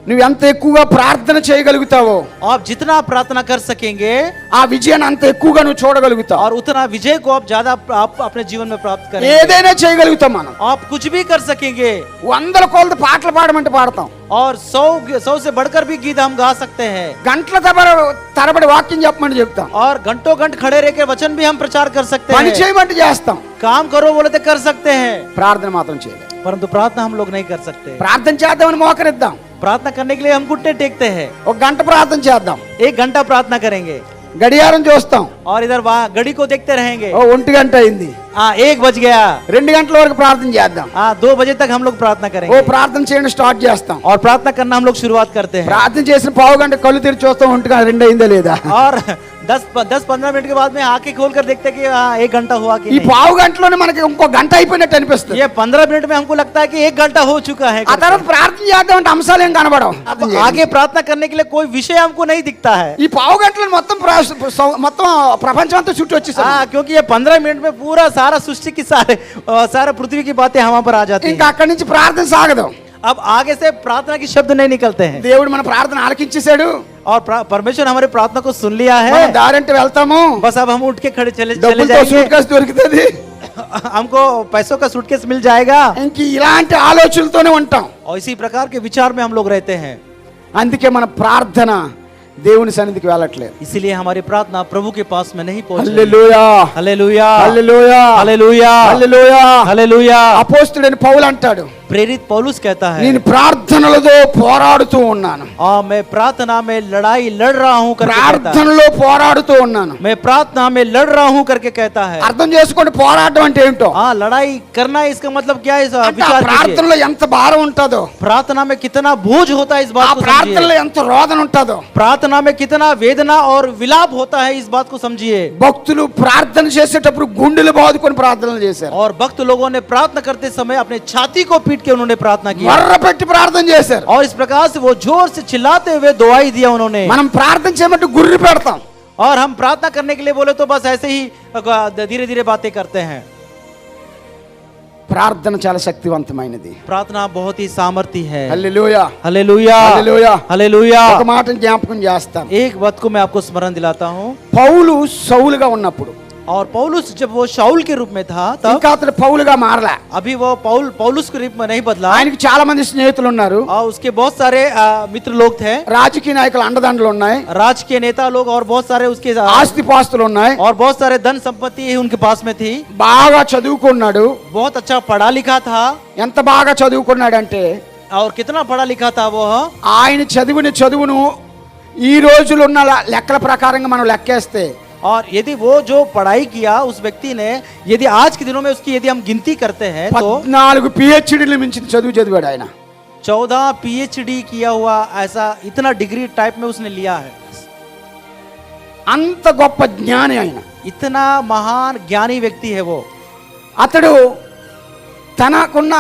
నువ్వు ఎంత ఎక్కువగా ప్రార్థన చేయగలుగుతావో आप जितना प्रार्थना कर सकेंगे, ఆ విజయాన్ని అంత ఎక్కువగా నువ్వు చూడగలుగుతావు. और उतना विजय को आप ज्यादा आप अपने जीवन में प्राप्त करेंगे। ఏదైనా చేయగలుగుతాం మనం. आप कुछ भी कर सकेंगे, వందల కొలది పాటలు పాడమంటే పాడతాం. और 100 से बढ़कर भी गीत हम गा सकते हैं, గంటల తరబడి వాక్యం చెప్పమని చెప్తాం. और घंटों घंटे खड़े रह के वचन भी हम प्रचार कर सकते పని हैं। చేయమంటే చేస్తాం. काम करो बोले तो कर सकते हैं, ప్రార్థన మాత్రం చేయలేం. परंतु प्रार्थना हम लोग नहीं कर सकते। ప్రార్థన చేద్దామని మోకరిద్దాం. प्रार्थना करने के लिए हम घुटने टेकते हैं, ఒక గంట ప్రార్థన చేద్దాం. 1 घंटा प्रार्थना करेंगे, గడియారం చూస్తాం. और इधर वहाँ घड़ी को देखते रहेंगे। ఓ 1 గంట అయింది. 1 बज गया, 2 గంటల వరకు ప్రార్థన చేద్దాం. 2 बजे तक हम लोग प्रार्थना ఓ करेंगे, ప్రార్థన చేయడం స్టార్ట్ చేస్తాం. और प्रार्थना करना हम लोग शुरुआत करते हैं। ప్రార్థన చేసిన పావు గంట కళ్ళు తెరిచి చూస్తాం 1 గంట 2 అయిందా లేదా. और 10-15 मिनट के बाद में आंखें खोलकर देखते हैं कि 1 घंटा हुआ कि ఈ नहीं। పావు గంటలోనే మనకి ఇంకో గంట అయిపోయినట్టు అనిపిస్తుంది. ये 15 मिनट में हमको लगता है कि 1 घंटा हो चुका है। ఆ తర్వాత ప్రార్థన చేద్దాం అంటే అంశాలు ఏం కనబడవు. अब आगे प्रार्थना करने के लिए कोई विषय हमको नहीं दिखता है। ఈ పావు గంటలో మొత్తం మొత్తం ప్రపంచం అంతా చుట్టూ వచ్చేసాం. क्योंकि ये 15 मिनट में पूरा सारा सृष्टि की सारा पृथ्वी की बातें हमारे पर आ जाती ఇంకా हैं। అక్కడి నుంచి ప్రార్థన సాగదు. अब आगे से प्रार्थना की शब्द नहीं निकलते हैं, దేవుడు మన ప్రార్థన ఆలకించేశాడు. और परमेश्वर हमारे प्रार्थना को सुन लिया है। మనం దారంటే వెళ్తాము. बस अब हम उठ के चले డబ్బులతో సూట్ जाएंगे, కేసు దొరుకుతుంది. हमको पैसों का सूटकेस मिल जाएगा, ఇంక ఇలాంటి ఆలోచనలతోనే ఉంటాం. और इसी प्रकार के विचार में हम लोग रहते हैं। అందుకే మన ప్రార్థన దేవుని సన్నిధికి వెళ్ళట్లేదు. इसीलिए हमारी प्रार्थना प्रभु के पास में नहीं पहुंच रही। హల్లెలూయా, हालेलुया, హల్లెలూయా, हालेलुया, హల్లెలూయా. हालेलुया। అపోస్తలుడైన పౌలు అంటాడు, प्रेरित पौलुस कहता है, నేను ప్రార్థనలతో పోరాడుతూ ఉన్నాను. मैं प्रार्थना में लड़ाई लड़ रहा हूँ करके कहता है। ప్రార్థనలో పోరాడుతూ ఉన్నాను. मैं प्रार्थना में लड़ रहा हूँ करके कहता है। అర్థం చేసుకోండి పోరాటం అంటే ఏంటో. लड़ाई करना इसका मतलब क्या है? అంటే ఆ विचार कीजिए। ప్రార్థనలో ఎంత భారం ఉంటుందో, प्रार्थना में कितना बोझ होता है इस ఆ बात को ప్రార్థనలో समझिए। ఎంత రోదన ఉంటుందో. प्रार्थना में कितना वेदना और विलाप होता है इस बात को समझिए। భక్తులు ప్రార్థన చేసేటప్పుడు గుండెలు బాదుకొని ప్రార్థనలు చేశారు. और भक्त लोगों ने प्रार्थना करते समय अपने छाती को पीट के उन्होंने प्रार्थना की, మర్ర పెట్టి ప్రార్థన చేశారు. और इस प्रकार से वो जोर से चिल्लाते हुए दुआई दिया उन्होंने। మనం ప్రార్థన చేయమంటే గుర్రి పెడతాం. और हम प्रार्थना करने के लिए बोले तो बस ऐसे ही धीरे धीरे बातें करते हैं। ప్రార్థన చాలా శక్తివంతమైనది. प्रार्थना बहुत ही सामर्थ्य है। హల్లెలూయా, हालेलुया, హల్లెలూయా. हालेलुया। ఒక మాట జ్ఞాపకం చేస్తాను. एक बात को मैं आपको स्मरण दिलाता हूँ। పౌలు సౌలుగా ఉన్నప్పుడు, और पौलुस जब वो शाऊल के रूप में था तब ఇంకా అతడు పౌలుగా మారలా. अभी वो पौलुस के रूप में नहीं बदला, ఆయనకి చాలా మంది స్నేహితులు ఉన్నారు. और उसके बहुत सारे मित्र लोग थे, రాజకీయ నాయకుల అండదండలు ఉన్నాయి. राजकीय नेता लोग, और बहुत सारे उसके ఆస్తిపాస్తులు ఉన్నాయి. और बहुत सारे धन संपत्ति उनके पास में थी। బాగా చదువుకున్నాడు. बहुत अच्छा पढ़ा लिखा था। ఎంత బాగా చదువుకున్నాడంటే और कितना पढ़ा लिखा था वो, ఆయన చదివిన చదువును ఈ రోజులు ఉన్న లెక్కల ప్రకారంగా మనం లెక్కేస్తే और यदि वो जो पढ़ाई किया उस व्यक्ति ने, यदि आज के दिनों में उसकी यदि हम गिनती करते हैं तो 14 PhDలు మించిన చదువు చదివాడు ఆయన. 14 PhD किया हुआ, ऐसा इतना डिग्री टाइप में उसने लिया है। అంత గొప్ప జ్ఞాని ఆయన. इतना महान ज्ञानी व्यक्ति है वो। అతడు తనకున్న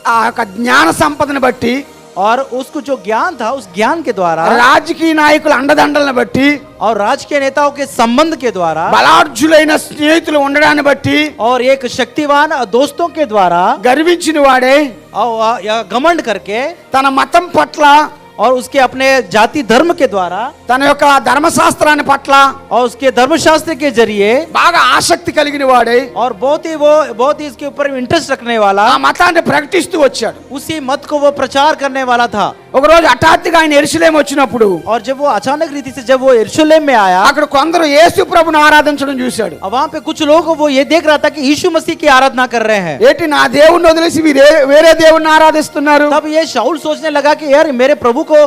ఆ యొక్క జ్ఞాన సంపదను బట్టి, और उसको जो ज्ञान था उस ज्ञान के द्वारा, రాజకీయ నాయకుల అండదండలను బట్టి, और राजकीय नेताओं के संबंध के द्वारा, బలాఢ్యులైన స్నేహితులు ఉండడాన్ని బట్టి, और एक शक्तिवान दोस्तों के द्वारा, గర్వించిన వాడే और घमंड करके తన మతం పట్ల और उसके अपने जाति धर्म के द्वारा తన యొక్క ధర్మశాస్త్రాన్ని పట్ల और उसके धर्मशास्त्र के जरिए బాగా ఆసక్తి కలిగిన వాడై और बहुत ही इसके ऊपर इंटरेस्ट रखने वाला ఆ మతాన్ని ప్రకటిస్తూ వచ్చాడు. उसी मत को वो प्रचार करने वाला था। ఒక రోజు హఠాత్తుగా ఆయన యెరూషలేము వచ్చినప్పుడు और जब वो अचानक रीति से जब वो यरूशलेम में आया, అక్కడ కొందరు యేసు ప్రభుని ఆరాధించడం చూశాడు. अब वहाँ पे कुछ लोग वो ये देख रहा था कि यीशु मसीह की आराधना कर रहे हैं। ఏంటి నా దేవుణ్ణి వదిలేసి వేరే దేవుణ్ణి ఆరాధిస్తున్నారు? तब ये शाऊल सोचने लगा कि यार मेरे प्रभु को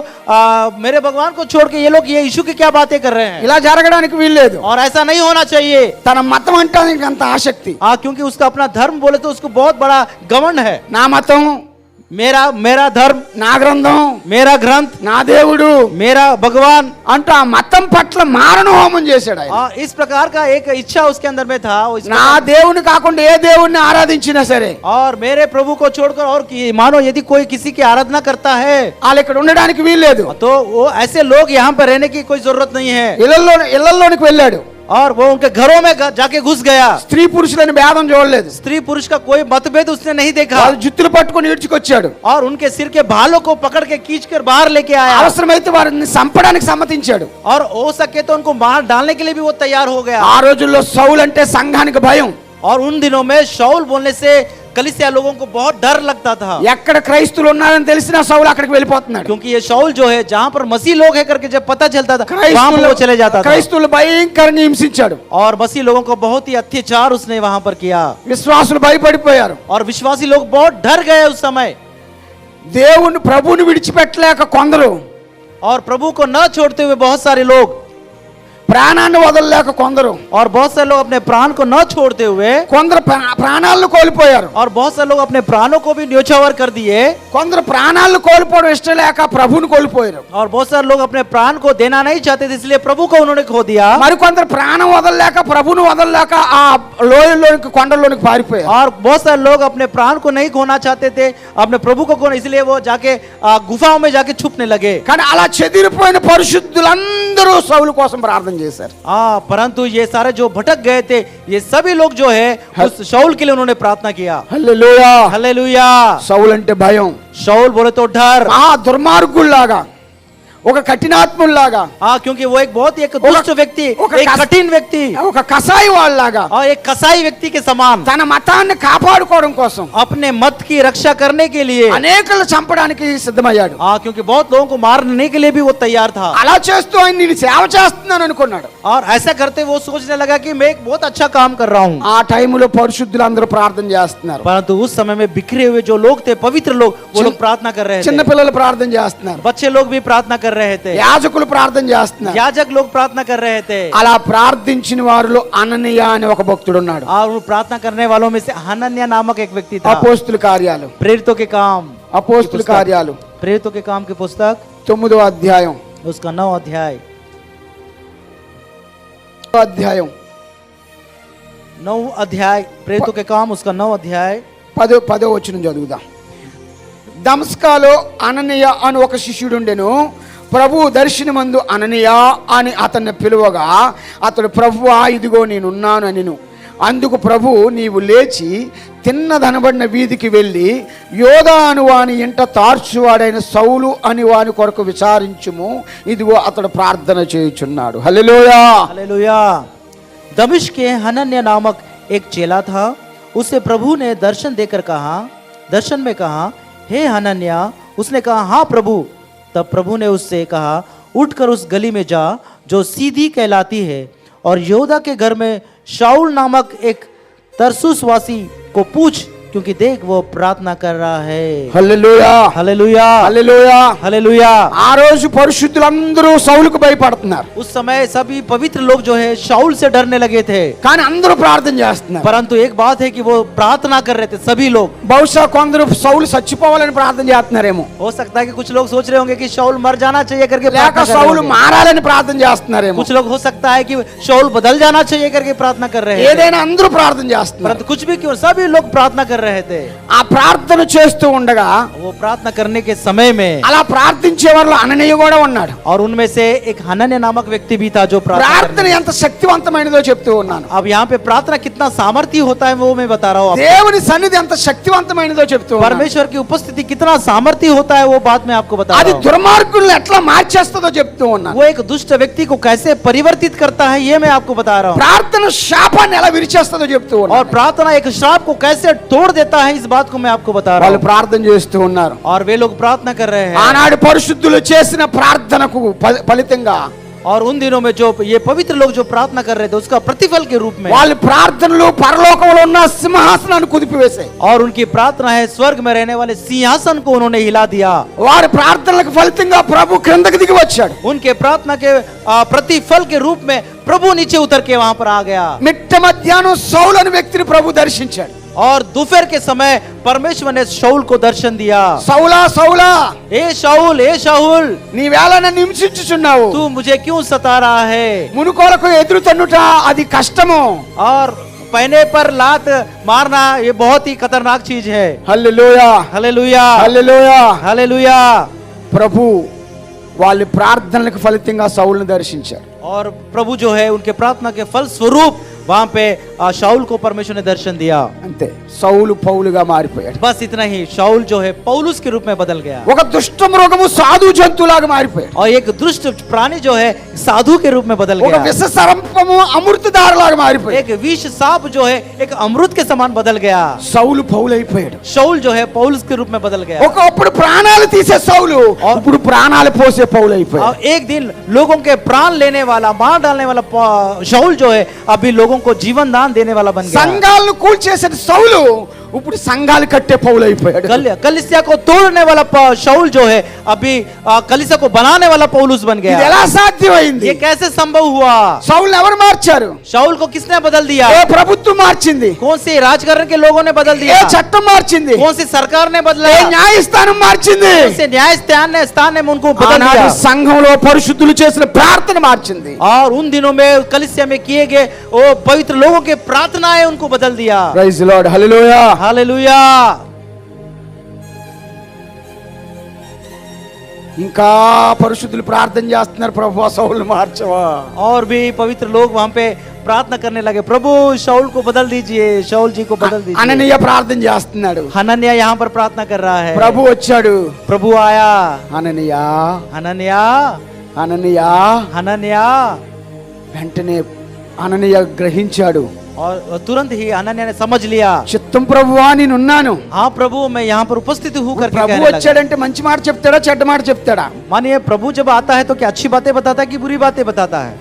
मेरे भगवान को छोड़ के ये लोग ये यीशु की क्या बातें कर रहे हैं, ఇలా జరగడానికి వీల్లేదు. और ऐसा नहीं होना चाहिए। తన మతం అంటే ఆయనకి అంత ఆసక్తి. हाँ, क्योंकि उसका अपना धर्म बोले तो उसको बहुत बड़ा घमंड है। నా మతం, मेरा धर्म, నా గ్రంథం, मेरा ग्रंथ, నా దేవుడు मेरा भगवान, అంటూ ఆ మతం పట్ల మారణ హోమం చేశాడు ఆయన. इस प्रकार का एक इच्छा उसके अंदर में था। वो నా దేవుని కాకుండా ఏ దేవుణ్ణి ఆరాధించినా సరే और मेरे प्रभु को छोड़कर और मानो यदि कोई किसी की आराधना करता है వాళ్ళు ఇక్కడ ఉండడానికి వీల్లేదు. तो वो ऐसे लोग यहाँ पर रहने की कोई जरूरत नहीं है। ఇళ్లలోనికి వెళ్ళాడు. और वो उनके घरों में जाके घुस गया। స్త్రీ పురుషులని భేదం చూడలేదు. स्त्री पुरुष का कोई मतभेद उसने नहीं देखा వాళ్ళు జుత్తులు పట్టుకొని ఈడ్చుకొచ్చాడు. और उनके सिर के बालों को पकड़ के खींच कर बाहर लेके आया। అవసరమైతే వారిని చంపడానికి సమ్మతించాడు. और हो सके तो उनको मार डालने के लिए भी वो तैयार हो गया। ఆ రోజుల్లో సౌలు అంటే సంఘానికి భయం. और उन दिनों में शाऊल बोलने से कलीसिया लोगों को बहुत डर लगता था, ఎక్కడ క్రైస్తవులు ఉన్నారని తెలిసినా సౌలు అక్కడికి వెళ్ళిపోతున్నాడు. क्योंकि ये शाऊल जो है जहाँ पर मसीह लोग है करके जब पता चलता था वहाँ पर वो चले जाता था। క్రైస్తవులు భయంకరంగా హింసించాడు. और मसीह लोगों को बहुत ही अत्याचार उसने वहां पर किया। విశ్వాసులు భయపడిపోయారు. और विश्वासी लोग बहुत डर गए उस समय। దేవుని ప్రభువుని విడిచిపెట్టలేక కొందరు, और प्रभु को न छोड़ते हुए बहुत सारे लोग, ప్రాణాన్ని వదలలేక కొందరు, और बहुत सारे लोग अपने प्राण को न छोड़ते हुए, కొందరు ప్రాణాలను కోల్పోయారు. और बहुत सारे लोग अपने प्राणों को भी न्योछावर कर दिए। కొందరు ప్రాణాలను కోల్పోవడం ఇష్టం లేక ప్రభువుని కోల్పోయారు. और बहुत सारे लोग अपने प्राण को देना नहीं चाहते थे, इसलिए प्रभु को उन्होंने खो दिया। మరి కొందరు ప్రాణం వదలలేక ప్రభువుని వదలలేక ఆ లోయలోనికి కొండల్లోనికి పారిపోయారు. और बहुत सारे लोग अपने प्राण को नहीं खोना चाहते थे, अपने प्रभु को खोना, इसलिए वो जाके गुफाओं में जाके छुपने लगे। కానీ అలా చెదిరిపోయిన పరిశుద్ధులందరూ సౌలు కోసం ప్రార్థన చేశారు. परंतु ये सारे जो भटक गए थे, ये सभी लोग जो है उस शाऊल के लिए उन्होंने प्रार्थना किया। హల్లెలూయా. हालेलुया। సౌలు అంటే భయం. शाऊल बोले तो डर, దుర్మార్గుల్లాగా, ఒక కఠినాత్ముల్లాగా, क्योंकि वो एक बहुत ही एक दुष्ट व्यक्ति, एक कठिन व्यक्ति, ఒక కసాయి వాళ్ళలాగా और एक कसाई व्यक्ति के समान తన మతాన్ని కాపాడుకోవడం కోసం अपने मत की रक्षा करने के लिए, అనేకలు చంపడానికి సిద్ధమయ్యాడు. क्योंकि बहुत लोगों को मारने के लिए भी वो तैयार था। అలా చేస్తూ ఆయన నేను సేవ చేస్తున్నాను అనుకున్నాడు. और ऐसा करते वो सोचने लगा कि मैं एक बहुत अच्छा काम कर रहा हूँ। ఆ టైంలో పరిశుద్ధులందరూ ప్రార్థన చేస్తున్నారు. परंतु उस समय में बिखरे हुए जो लोग थे, पवित्र लोग, वो लोग प्रार्थना कर रहे చిన్న थे। పిల్లలు ప్రార్థన చేస్తున్నారు. बच्चे लोग भी प्रार्थना कर रहे थे, యాజకులు ప్రార్థన చేస్తున్నారు. याजक लोग प्रार्थना कर रहे थे। అలా ప్రార్థించిన వారిలో అననీయ అనే ఒక భక్తుడు ఉన్నాడు. और वो प्रार्थना करने वालों में से हनन्याह नामक एक व्यक्ति था। అపోస్తుల కార్యాలు, प्रेरितों के काम, అపోస్తుల కార్యాలు प्रेरितों के काम की पुस्तक 9వ అధ్యాయం, उसका 9 अध्याय, 9 अध्याय, प्रेरितों के काम उसका 9 अध्याय 10వ వచనం చదువుదాం. దమస్కాలో అననీయ అని ఒక శిష్యుడు ఉండెను. ప్రభు దర్శనమందు అననీయ అని అతన్ని పిలువగా అతడు ప్రభువా ఇదిగో నేనున్నాను అనెను. అందుకు ప్రభు నీవు లేచి తిన్నదనబడిన వీధికి వెళ్ళి యోధా అని వాని ఇంట తార్చువాడైన సౌలు అని వాని కొరకు విచారించుము, ఇదిగో అతడు ప్రార్థన చేయుచున్నాడు. హల్లెలూయా. हालेलुया। दमिश्क के हनन्याह नामक एक चेला था। उसे प्रभु ने दर्शन में कहा, हे हनन्याह। उसने कहा, हाँ प्रभु। तब प्रभु ने उससे कहा, उठकर उस गली में जा जो सीधी कहलाती है, और योदा के घर में शाऊल नामक एक तरसुसवासी को पूछ, क्योंकि देख वो प्रार्थना कर रहा है। హల్లెలూయా. हालेलुया, హల్లెలూయా. हालेलुया। ఆ రోజు పరిశుద్ధులందరూ సౌలుకు భయపడుతున్నారు. उस समय सभी पवित्र लोग जो है शाऊल से डरने लगे थे। కానీ అందరూ ప్రార్థన చేస్తున్నారు. परंतु एक बात है कि वो प्रार्थना कर रहे थे सभी लोग। బహుశా కొందరు సౌలు చచ్చిపోవాలని ప్రార్థన చేస్తున్నారేమో, हो सकता है कि कुछ लोग सोच रहे होंगे कि शाऊल मर जाना चाहिए करके లేక प्रार्थना कर रहे సౌలు होंगे। మారాలని ప్రార్థన చేస్తున్నారేమో. कुछ लोग हो सकता है कि शाऊल बदल जाना चाहिए करके प्रार्थना कर रहे हैं। ఏదైనా అందరూ ప్రార్థన చేస్తున్నారు. परंतु कुछ भी क्यों, सभी लोग प्रार्थना कर रहे थे। ఆ ప్రార్థన చేస్తూ ఉండగా वो प्रार्थना करने के समय में అలా ప్రార్థించే వారిలో అననీయ కూడా ఉన్నాడు. और उनमें से एक हनन्याह नामक व्यक्ति भी था जो ప్రార్థన ఎంత శక్తివంతమైనదో చెప్తూ ఉన్నాను. अब यहाँ पे प्रार्थना कितना सामर्थ्य होता है वो मैं बता रहा हूँ आपको। దేవుని సన్నిధి ఎంత శక్తివంతమైనదో చెప్తూ ఉన్నాను. परमेश्वर की उपस्थिति कितना सामर्थ्य होता है वो बात मैं आपको बता అది रहा हूँ। దుర్మార్గులను ఎట్లా మార్చేస్తుందో చెప్తూ ఉన్నాను. वो एक दुष्ट व्यक्ति को कैसे परिवर्तित करता है ये मैं आपको बता रहा हूँ। ప్రార్థన శాపాన్ని ఎలా విరిచేస్తుందో చెప్తూ और ఉన్నాను. प्रार्थना एक श्राप को कैसे तोड़ देता है इस बात को मैं आपको बता रहा వాళ్ళు हूँ। ప్రార్థన చేస్తూ ఉన్నారు. और वे लोग प्रार्थना कर रहे हैं ఆనాడు పరిశుద్ధులు చేసిన ప్రార్థనకు ఫలితంగా और उन दिनों में जो ये पवित्र लोग जो प्रार्थना कर रहे थे उसका प्रतिफल के रूप में వాళ్ళ ప్రార్థనలు పరలోకంలో ఉన్న సింహాసనాన్ని కుదిపివేశాయి. और उनकी प्रार्थना है स्वर्ग में रहने वाले सिंहासन को उन्होंने हिला दिया। వారి ప్రార్థనలకు ఫలితంగా ప్రభు క్రిందకి దిగి వచ్చాడు. उनके प्रार्थना के प्रतिफल के रूप में प्रभु नीचे उतर के वहां पर आ गया। మిట్ట మధ్యాహ్నం సౌలు అనే వ్యక్తిని ప్రభు దర్శించాడు. और दोपहर के समय परमेश्वर ने शाऊल को दर्शन दिया। సౌలా సౌలా ए शाऊल నీవేళ నన్ను హింసించుచున్నావు. तू मुझे क्यों सता रहा है। మునుకోలకు ఎదురు తన్నుట అది కష్టము. और पहने पर लात मारना ये बहुत ही खतरनाक चीज है। Hallelujah hallelujah hallelujah. हालेलुया। ప్రభు వాళ్ళ ప్రార్థనలకు ఫలితంగా సౌలును దర్శించారు. और प्रभु जो है उनके प्रार्थना के फल स्वरूप वहां पे शाऊल को परमेश्वर ने दर्शन दिया। అంతే సౌలు పౌలుగా మారిపోయాడు. बस इतना ही शाऊल जो है पौलुस के रूप में बदल गया। ఒక దుష్ట మృగము సాధు జంతువులాగా మారిపోయాడు. और एक दुष्ट प्राणी जो है साधु के रूप में बदल ఒక गया। విష సర్పము అమృతధారలాగా మారిపోయాడు. एक विष सांप जो है एक अमृत के समान बदल गया। సౌలు పౌలు అయిపోయాడు. शाऊल जो है पौलुस के रूप में बदल गया। ఒకప్పుడు ప్రాణాలు తీసే సౌలు ఇప్పుడు ప్రాణాలు పోసే పౌలు అయిపోయాడు. और एक दिन लोगों के प्राण लेने वाला मार डालने वाला शाऊल जो है अभी लोगों को जीवन दान देने वाला बन गया। సంఘాలను కూల్చేసిన సౌలు ఇప్పుడు సంఘాలు కట్టే పౌలు అయిపోయాడు. कलीसिया को तोड़ने वाला शाऊल जो है अभी कलीसिया को बनाने वाला पौलुस बन ఇది गया। ఎలా సాధ్యమైంది? ये कैसे संभव हुआ। సౌలు ఎవరు మార్చారు? शाऊल को किसने बदल दिया। ఏ ప్రభుత్వం మార్చింది? कौन सी राजकरण के लोगों ने बदल ఏ दिया। చట్టం మార్చింది? कौन सी सरकार ने बदला। ఏ న్యాయస్థానం మార్చింది? कौन से न्याय स्थान ने उनको बदल ఆనాడు दिया। సంఘంలో పరిశుద్ధులు చేసిన ప్రార్థన మార్చింది. और उन दिनों में कलीसिया में किए गए वो पवित्र लोगों के प्रार्थनाएं उनको बदल दिया। Praise the lord hallelujah. Hallelujah. ఇంకా పరిశుద్ధులు ప్రార్థన చేస్తున్నారు, ప్రభు సౌలు మార్చవా. और भी पवित्र लोग वहां पे प्रार्थना करने लगे, प्रभु शाऊल को बदल दीजिए, शाऊल जी को बदल दीजिए। అననీయ ప్రార్థన చేస్తున్నాడు. हनन्याह यहाँ पर प्रार्थना कर रहा है। ప్రభు వచ్చాడు. प्रभु आया। అననీయ हनन्याह అననీయ हनन्याह। వెంటనే అననీయ గ్రహించాడు. और तुरंत ही हनन्याह ने समझ लिया, చిత్తం ప్రభువా నేనున్నాను. हाँ प्रभु मैं यहाँ पर उपस्थित हूँ करके ప్రభు कहने लगा। వచ్చాడంటే మంచి మాట చెప్తాడా చెడ్డ మాట చెప్తాడా? मानिए प्रभु जब आता है तो क्या अच्छी बातें बताता है कि बुरी बातें बताता है।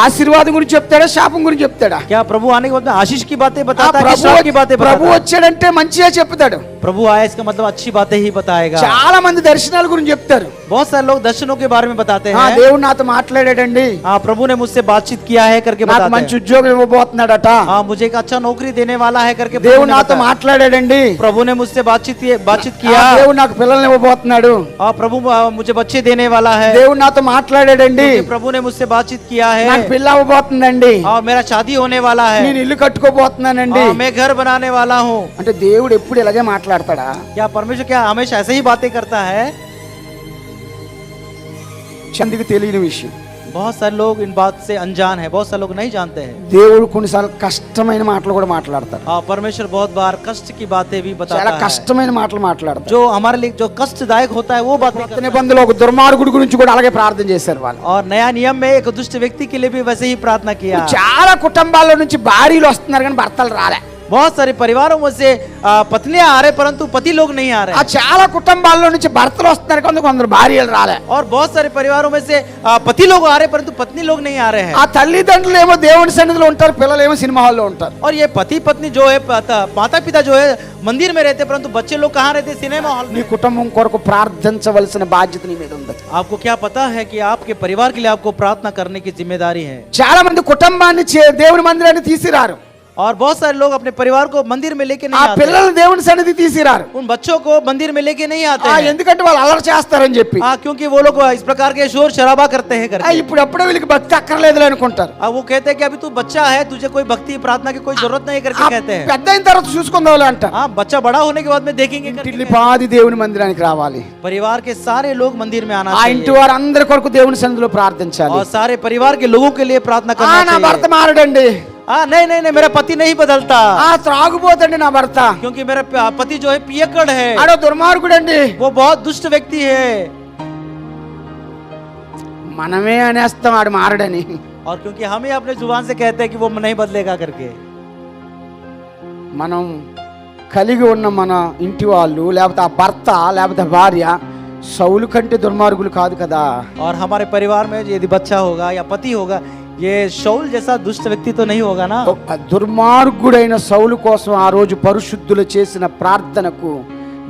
ఆశీర్వాదం గురించి చెప్తాడా శాపం గురించి చెప్తాడా? क्या प्रभु आने के बाद में आशीष की बातें ఆ बताता है कि श्राप की बातें ప్రభు बताता है। వచ్చాడంటే మంచిగా చెప్తాడు. प्रभु आया इसका मतलब अच्छी बातें ही बताएगा। చాలా మంది దర్శనాల గురించి చెప్తారు. बहुत सारे लोग दर्शनों के बारे में बताते ఆ हैं। దేవుడు నాతో మాట్లాడాడండి, हाँ प्रभु ने मुझसे बातचीत किया है करके నాకు बताते మంచి हैं। ఉద్యోగం ఇవ్వబోతున్నాడట. हाँ मुझे एक अच्छा नौकरी देने वाला है करके దేవుడు प्रभु ने నాతో बताया। మాట్లాడాడండి, प्रभु ने मुझसे बातचीत ఆ किया। దేవుడు నాకు పిల్లల్ని ఇవ్వబోతున్నాడు. हाँ प्रभु मुझे बच्चे देने वाला है। దేవుడు నాతో మాట్లాడాడండి, क्योंकि प्रभु ने मुझसे बातचीत किया నాకు है। పిల్ల అవ్వబోతుందండి, और मेरा शादी होने वाला है। నేను ఇల్లు కట్టుకోబోతున్నానండి. हाँ, मैं घर बनाने वाला हूँ। అంటే దేవుడు ఎప్పుడు ఇలాగే మాట్లాడతాడా? क्या परमेश्वर क्या हमेशा ऐसे ही बातें करता है। చందికి తెలియని విషయం, बहुत सारे लोग इन बात से अनजान है, बहुत सारे लोग नहीं जानते हैं। దేవుడు కొన్నిసార్లు కష్టమైన మాటలు కూడా మాట్లాడతారు. हाँ परमेश्वर बहुत बार कष्ट की बातें भी చాలా बताता है। కష్టమైన మాటలు మాట్లాడతారు. जो हमारे लिए जो कष्टदायक होता है वो बातें करता है। నిబంధనలో ఒక దుర్మార్గుడి గురించి కూడా అలాగే ప్రార్థన చేశారు వాళ్ళు. और नया नियम में एक दुष्ट व्यक्ति के लिए भी वैसे ही प्रार्थना किया। చాలా కుటుంబాల్లో నుంచి భార్యలు వస్తున్నారు కానీ భర్తలు రాలే. बहुत सारे परिवारों में से पत्नियां आ रहे परंतु पति लोग नहीं आ ఆ रहे। చాలా కుటుంబాల్లో నుంచి భర్తలు వస్తున్నారు కానీ కొందరు భార్యలు రాలే. और बहुत सारे परिवारों में से पति लोग आ रहे परंतु पत्नी लोग नहीं आ रहे हैं। ఆ తల్లిదండ్రులు ఏమో దేవుని సన్నిధిలో ఉంటారు, పిల్లలు ఏమో సినిమా హాల్లో ఉంటారు. और ये पति पत्नी जो है माता पिता जो है मंदिर में रहते परंतु बच्चे लोग कहाँ रहते, सिनेमा हॉल నీ में। కుటుంబం కొరకు ప్రార్థించవలసిన బాధ్యత నీ మీద ఉంది. आपको क्या पता है कि आपके परिवार के लिए आपको प्रार्थना करने की जिम्मेदारी है। చాలా మంది కుటుంబాన్ని దేవుని మందిరాన్ని తీసిరారు. और बहुत सारे लोग अपने परिवार को मंदिर में लेके ఆ नहीं आते, పిల్లల్ని దేవుని సన్నిధి తీసిరారు. उन बच्चों को मंदिर में लेके नहीं आते हैं। ఎందుకంటే వాళ్ళు అలర్ చేస్తారని చెప్పి. क्योंकि वो लोग इस प्रकार के शोर शराबा करते हैं करके। ఇప్పుడు అప్పుడే వీళ్ళకి భక్తి అక్కర్లేదులే అనుకుంటారు. वो कहते हैं कि अभी तू बच्चा है, तुझे कोई भक्ति प्रार्थना की कोई जरूरत नहीं करके कहते हैं। పెద్ద అయిన తర్వాత చూసుకుందాంలే అంటారు. बच्चा बड़ा होने के बाद में देखेंगे करके ఇంటిల్లి పాది దేవుని మందిరానికి రావాలి. परिवार के सारे लोग मंदिर में आना ఆ ఇంటి चाहिए వారందరి కొరకు దేవుని సన్నిధిలో ప్రార్థించాలి. और सारे परिवार के लोगों के लिए प्रार्थना నా करना భర్త चाहिए। మారడండి, नहीं नहीं नहीं, मेरा पति नहीं बदलता, త్రాగుబోతండి నా భర్త, क्योंकि मेरा पति जो है पियक्कड़ है, ఆడో దుర్మార్గుడండి, वो बहुत दुष्ट व्यक्ति है। మనమే అనేస్తాం ఆడు మారడని. और क्योंकि हम ही अपने जुबान से कहते हैं कि वो नहीं बदलेगा करके। మనం కలిగి ఉన్న మన ఇంటి వాళ్ళు లేకపోతే ఆ భర్త లేకపోతే భార్య సౌలు కంటే దుర్మార్గులు కాదు కదా. और हमारे परिवार में यदि बच्चा होगा या पति होगा, ये शाऊल जैसा दुष्ट व्यक्ति तो नहीं होगा ना। ఆ దుర్మార్గుడైన సౌలు కోసం ఆ రోజు పరిశుద్ధులు చేసిన ప్రార్థనకు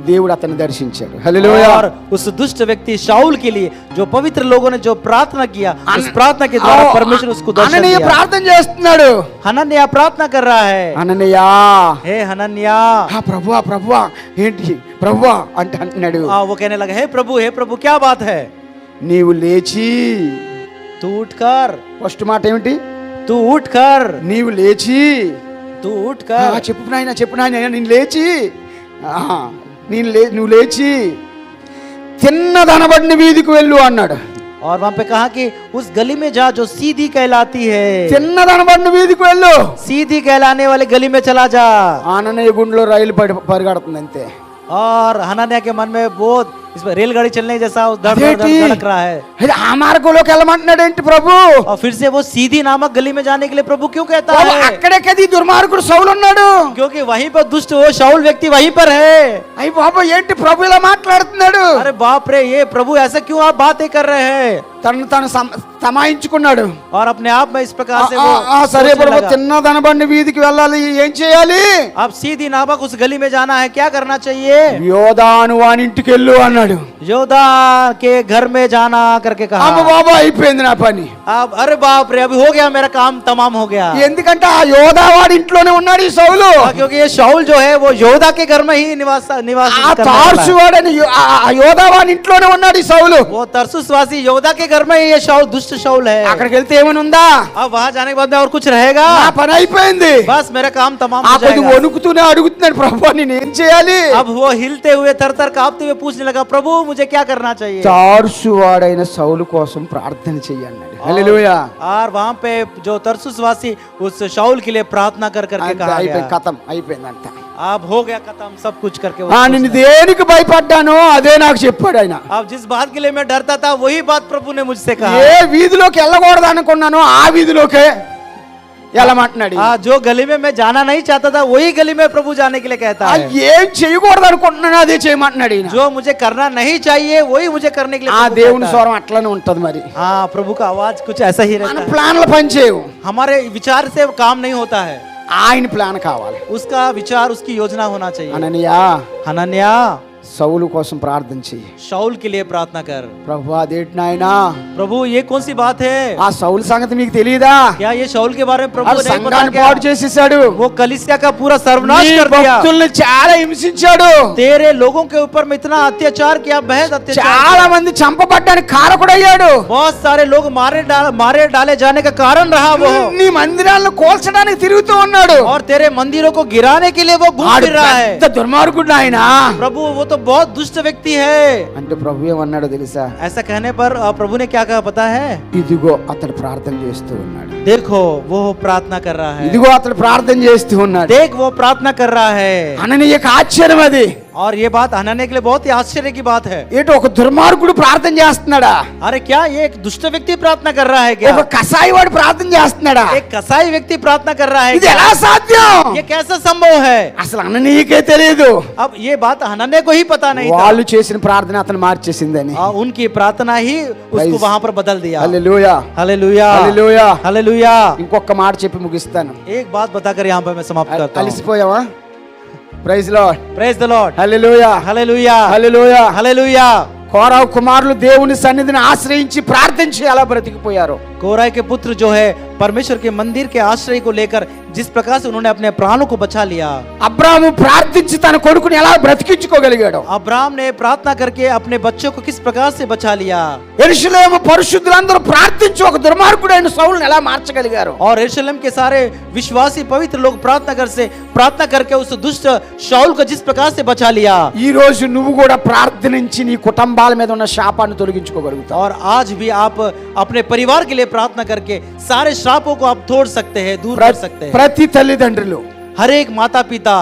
దేవుడు అతన్ని దర్శించాడు. హల్లెలూయా. और उस दुष्ट व्यक्ति शाऊल के लिए जो पवित्र लोगों ने जो प्रार्थना किया, उस प्रार्थना के द्वारा परमेश्वर उसको दर्शन అననీయ दिया। ప్రార్థన చేస్తున్నాడు. हनन्या प्रार्थना कर रहा है, అననీయా हे हनन्या। ప్రభువా ప్రభువా ఏంటి ప్రభువా అంటే అంటున్నాడు. वो कहने लगा, हे प्रभु क्या बात है? నీవు లేచి, तू उठकर, ఫస్ట్ మాట ఏమిటి? तू उठकर, నీవు లేచి, तू उठकर। చెప్పు నాయన నేను లేచి, నువ్వు లేచి తిన్నదనబడిన వీధికి వెళ్ళు అన్నాడు. और वहां पे कहा कि उस गली में जा जो सीधी कहलाती है, తిన్నదనబడిన వీధికి వెళ్ళు. सीधी कहलाने वाले गली में चला जा। ఆననయ్య గుండెలో రైలు పరిగెడుతుంది అంతే. और हनन्या के मन में बहुत इसमें रेलगाड़ी चलने जैसा धड़क रहा है। ఆ మార్గంలోకి వెళ్ళమంటున్నాడు ఏంటి ప్రభు? और फिर से वो सीधी नामक गली में जाने के लिए प्रभु क्यों कहता है? అక్కడే కది దుర్మార్గుడు సౌలు ఉన్నాడు. क्योंकि वहीं पर दुष्ट वो शाऊल व्यक्ति वहीं पर है। అయ్య బాబా ఏంటి ప్రభు ఇలా మాట్లాడుతున్నాడు? अरे बाप रे, ये प्रभु ऐसा क्यों आप बातें कर रहे हैं? తను తమాయించుకున్నాడు. और अपने आप में इस प्रकार से సరే वो ప్రభు, सोचने लगा। తిన్నదనబడిన వీధికి వెళ్ళాలి, ఏం చేయాలి? अब सीधी नामक उस गली में जाना है, क्या करना चाहिए? యోదాను వాని ఇంటికి వెళ్ళు అన్నాడు. योदा के घर में जाना करके कहा। అమ్మ బాబా అయిపోయింది నా పని. अब अरे बाप रे, अभी हो गया, मेरा काम तमाम हो गया। ఎందుకంటే ఆ యోధా వాడి ఇంట్లోనే ఉన్నాడు ఈ సౌలు. क्योंकि ये शाऊल जो है वो योदा के घर में ही निवास ఆ करने वाला తార్సు है। వాడని ఆ యోధా వాడి ఇంట్లోనే ఉన్నాడు ఈ సౌలు. वो तरसुसवासी योदा के घर में ही ये शाऊल दुष्ट शाऊल है। అక్కడికి వెళ్తే ఏమని ఉందా? अब वहां जाने के बाद में और कुछ रहेगा? నా పని అయిపోయింది. बस मेरा काम तमाम ఆ हो కొద్ది जाएगा। వణుకుతూనే అడుగుతున్నాడు, ప్రభు నేను ఏం చేయాలి? अब वो हिलते हुए थर थर कांपते हुए पूछने लगा, प्रभु मुझे क्या करना चाहिए? తార్సు వాడైన సౌలు కోసం ప్రార్థన చెయ్యన్నాడు. హల్లెలూయా. और वहां पे जो तरसुसवासी उस शाऊल के लिए प्रार्थना कर करके कहा అయిపోయింది, गया। కథం అయిపోయిందంట. अब हो गया खत्म सब कुछ करके वो నేను सोचने దేనికి భయపడ్డానో అదే నాకు చెప్పాడు ఆయన. लगा। अब जिस बात के लिए मैं डरता था वही बात प्रभु ने मुझसे कहा। ఏ వీధిలోకి వెళ్ళకూడదు అనుకున్నానో ఆ వీధిలోకే వెళ్ళమంటున్నాడు. जो गली में मैं जाना नहीं चाहता था वही गली में प्रभु जाने के लिए कहता है। ఏం చేయకూడదు అనుకుంటున్నానో అదే చేయమంటున్నాడు ఈయన. जो मुझे करना नहीं चाहिए वही मुझे करने के लिए ఆ प्रभु దేవుని कहता है। స్వరం అట్లనే ఉంటది మరి. हाँ, प्रभु का आवाज कुछ ऐसा ही మన रहता है। ప్లాన్లు పనిచేయవు, हमारे विचार से काम नहीं होता है, ఆయన ప్లాన్ కావాలి. उसका विचार उसकी योजना होना चाहिए। అననీయా हनन्या, సౌలు కోసం ప్రార్థన చెయ్యి. शाऊल के लिए प्रार्थना कर। ప్రభు అదేంటి నాయనా, प्रभु ये कौन सी बात है? ఆ సౌలు సంగతి మీకు తెలియదా? क्या ये शाऊल के बारे में प्रभु ఆ ने नहीं पता సంఘాన్ని क्या? పాడు చేసేసాడు, वो कलिसिया का पूरा सर्वनाश నీ कर दिया। భక్తుల్ని చాలా హింసించాడు, तेरे लोगों के ऊपर में इतना अत्याचार किया, बेहद अत्याचार చాలా किया। మంది చంపబడ్డానికి కారకుడయ్యాడు. बहुत सारे लोग मारे डाले जाने का कारण रहा वो। నీ మందిరాలను కోల్చడానికి తిరుగుతూ ఉన్నాడు. और तेरे मंदिरों को गिराने के लिए वो घूम ఆడు फिर रहा है। పెద్ద దుర్మార్గుడు ఆయన. प्रभु वो तो बहुत दुष्ट व्यक्ति है। అంటే ప్రభు ఏమన్నాడో తెలుసా? ऐसा कहने पर प्रभु ने क्या कहा पता है? ఇదిగో అతడు ప్రార్థన చేస్తూ ఉన్నాడు. देखो वो प्रार्थना कर रहा है। ఇదిగో అతడు ప్రార్థన చేస్తూ ఉన్నాడు. देख वो प्रार्थना कर रहा है। అననీయకు ఆశ్చర్యం అది. और ये बात हनन्या के लिए बहुत ही आश्चर्य की बात है। ఏంటి ఒక దుర్మార్గుడు ప్రార్థన చేస్తున్నాడా? अरे क्या ये एक दुष्ट व्यक्ति प्रार्थना कर रहा है क्या? ఒక కసాయి వాడు ప్రార్థన చేస్తున్నాడా? एक कसाई व्यक्ति प्रार्थना कर रहा है ఇది क्या? ఎలా సాధ్యం? ये कैसा संभव है? అసలు అననీయకే తెలియదు. अब ये बात हनन्या को ही पता नहीं था। వాళ్ళు చేసిన ప్రార్థన అతను మార్చేసిందని. उनकी प्रार्थना ही उसको Praise. वहां पर बदल दिया। హల్లెలూయా, हालेलुया, హల్లెలూయా. हालेलुया। ఇంకొక మాట చెప్పి ముగిస్తాను. एक बात बताकर यहाँ पर मैं समाप्त करता हूँ। అలసిపోయావా? Praise lord, praise the Lord, hallelujah, hallelujah, హల్లెలూయా. हालेलुया। కోరావు కుమారులు దేవుని సన్నిధిని ఆశ్రయించి ప్రార్థించి అలా బ్రతికిపోయారు. कोरह के पुत्र जो है परमेश्वर के मंदिर के आश्रय को लेकर जिस प्रकार से उन्होंने अपने प्राणों को बचा लिया। అబ్రాహాము ప్రార్థించి తన కొడుకుని ఎలా బ్రతికించుకోగలిగాడు? अब्राहम ने प्रार्थना करके अपने बच्चों को किस प्रकार से बचा लिया। యెరూషలేము పరిశుద్ధులందరూ ప్రార్థించి ఒక దుర్మార్గుడైన సౌలుని ఎలా మార్చగలిగారు? और यरूशलेम के सारे विश्वासी पवित्र लोग प्रार्थना करके उस दुष्ट शाऊल को जिस प्रकार से बचा लिया। ఈ రోజు నువ్వు కూడా ప్రార్థనించి నీ కుటుంబాల మీద ఉన్న శాపాన్ని తొలగించుకోగలుగుతావు. और आज भी आप अपने परिवार के लिए प्रार्थना करके सारे श्रापों को आप तोड़ सकते हैं, दूर कर सकते हैं। ప్రతి తల్లిదండ్రులు हर एक माता पिता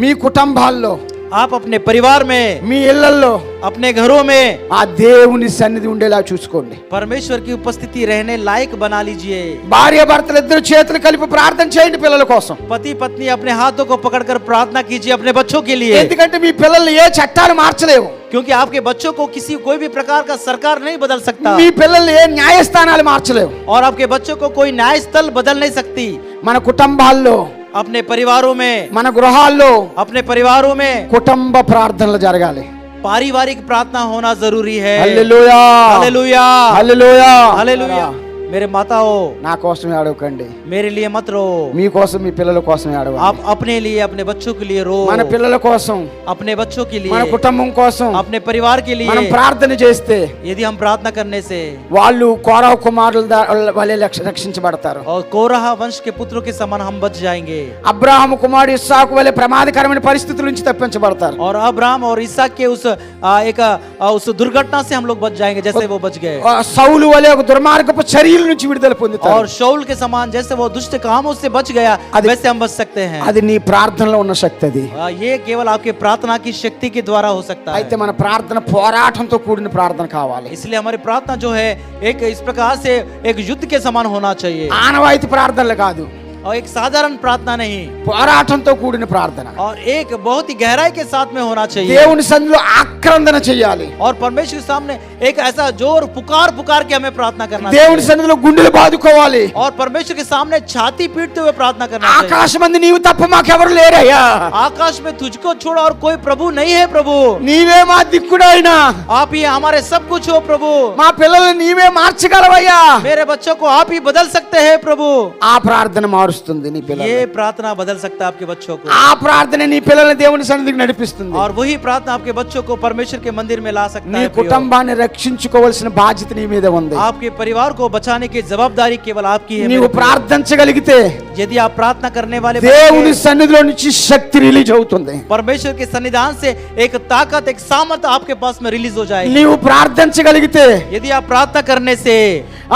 మీ కుటుంబాల్లో, आप अपने परिवार में, మీ ఇళ్లల్లో अपने घरों में ఆ దేవుని సన్నిధి ఉండేలా చూసుకోండి. परमेश्वर की उपस्थिति रहने लायक बना लीजिए। భార్య భర్తలు ఇద్దరు చేతులు కలిపి ప్రార్థన చేయండి పిల్లల కోసం. पति पत्नी अपने हाथों को पकड़कर प्रार्थना कीजिए अपने बच्चों के लिए, ఎందుకంటే మీ పిల్లల్ని ఏ చట్టాలు మార్చలేవు. क्योंकि आपके बच्चों को कोई भी प्रकार का सरकार नहीं बदल सकता మీ పిల్లల్ని ఏ న్యాయస్థానాలు మార్చలేవు. और आपके बच्चों को कोई न्याय स्थल बदल नहीं सकती। మన కుటుంబాల్లో, अपने परिवारों में, మన గృహాల్లో अपने परिवारों में కుటుంబ ప్రార్థనలు జరగాలి. पारिवारिक प्रार्थना होना जरूरी है। హల్లెలూయా, हालेलुया, హల్లెలూయా, हालेलुया। मेरे माताओं, నా కోసమే అడగకండి, मेरे लिए मत रो, మీ కోసం మీ పిల్లల కోసమే అడగండి. आप अपने लिए अपने बच्चों के लिए रो, మన పిల్లల కోసం, अपने बच्चों के మన लिए, కుటుంబం కోసం अपने परिवार के మనం लिए ప్రార్థన చేస్తే यदि हम प्रार्थना करने से వాళ్ళు కోరహ కుమారుల వలె రక్షించబడతారు. और कोरह वंश के पुत्रों के समान हम बच जाएंगे అబ్రాహాము కుమారుడు ఇస్సాకు వలె ప్రమాదకరమైన పరిస్థితుల నుంచి తప్పించబడతారు. और अब्राहम और इसहाक के उस दुर्घटना से हम लोग बच जाएंगे जैसे वो बच गए। సౌలు వలె ఒక దుర్మార్గపు చర్యల నుంచి విడుదల పొందుతారు. और शाऊल के समान जैसे वो दुष्ट कामों से बच गया वैसे हम बच सकते हैं। అది నీ ప్రార్థనలో ఉన్న శక్తి. అది ये केवल आपके प्रार्थना की शक्ति के द्वारा हो सकता అయితే है। మన ప్రార్థన పోరాటంతో కూడిన ప్రార్థన కావాలి. इसलिए हमारी प्रार्थना जो है एक इस प्रकार से एक युद्ध के समान होना चाहिए ఆనవాయితీ ప్రార్థనలు కాదు, और एक साधारण प्रार्थना नहीं, పోరాటంతో కూడిన ప్రార్థన. और एक बहुत ही गहराई के साथ में होना चाहिए। దేవుని సన్నిధిలో ఆక్రందన చేయాలి. और परमेश्वर के सामने एक ऐसा जोर पुकार के हमें प्रार्थना करना దేవుని चाहिए। సన్నిధిలో గుండెలు బాదుకోవాలి. और परमेश्वर के सामने छाती पीटते हुए प्रार्थना करना चाहिए। ఆకాశమందు నీవు తప్ప మాకెవరు లేరయ్యా, आकाश में तुझको छोड़ा और कोई प्रभु नहीं है प्रभु, నీవే మా దిక్కుడైనా, आप ही हमारे सब कुछ हो प्रभु, మా పిల్లల్ని నీవే మార్చగలవయ్యా. मेरे बच्चों को आप ही बदल सकते हैं प्रभु। ఆ ప్రార్థన మారుస్తుంది నీ పిల్లల్ని. ये प्रार्थना बदल सकता है आपके बच्चों को, ఆ ప్రార్థన నీ పిల్లల్ని దేవుని సన్నిధికి నడిపిస్తుంది. और वही प्रार्थना आपके बच्चों को परमेश्वर के मंदिर में ला सकता నీ है। प्रियो, కుటుంబాన్ని రక్షించుకోవాల్సిన బాధ్యత నీ మీద ఉంది. आपके परिवार को बचाने की जवाबदारी केवल आपकी है। నీవు मेरे प्रियो, ప్రార్థించగలిగితే यदि आप प्रार्थना करने वाले దేవుని बनेंगे, సన్నిధిలో నుంచి శక్తి రిలీజ్ అవుతుంది. परमेश्वर के सन्निधान से एक ताकत, एक सामर्थ आपके पास में रिलीज हो जाएगी। నీవు ప్రార్థించగలిగితే यदि आप प्रार्थना करने से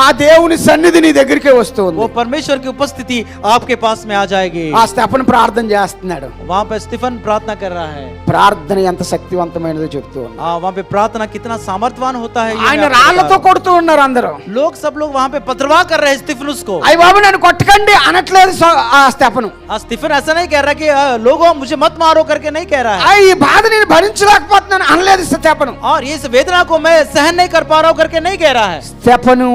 ఆ దేవుని సన్నిధి నీ దగ్గరికే వస్తుంది. वो परमेश्वर की उपस्थिति आपके पास में आ जाएगी। ఆ స్టెఫన్ ప్రార్థన చేస్తున్నాడు. वहाँ पे स्टीफन प्रार्थना कर रहा है। ప్రార్థన ఎంత శక్తివంతమైనదో చెప్తూ ఉన్నాడు. वहाँ पे प्रार्थना कितना सामर्थ्यवान होता है ये ఆయన मैं आपको రాళ్లతో बता रहा కొడుతూ ఉన్నారు అందరూ. हूं। सब लोग वहाँ पे पथरवाह कर रहे हैं स्टीफनुस को। అయ్య బాబు నన్ను కొట్టకండి అనట్లేదు ఆ స్టెఫను. स्टीफन ऐसा नहीं कह रहा कि लोगों मुझे मत मारो करके नहीं कह रहा है, ఈ బాధ నేను భరించలేకపోతున్నాను అనలేదు స్టెఫను. और इस वेदना को मैं सहन नहीं कर पा रहा हूँ करके नहीं कह रहा है। స్టెఫను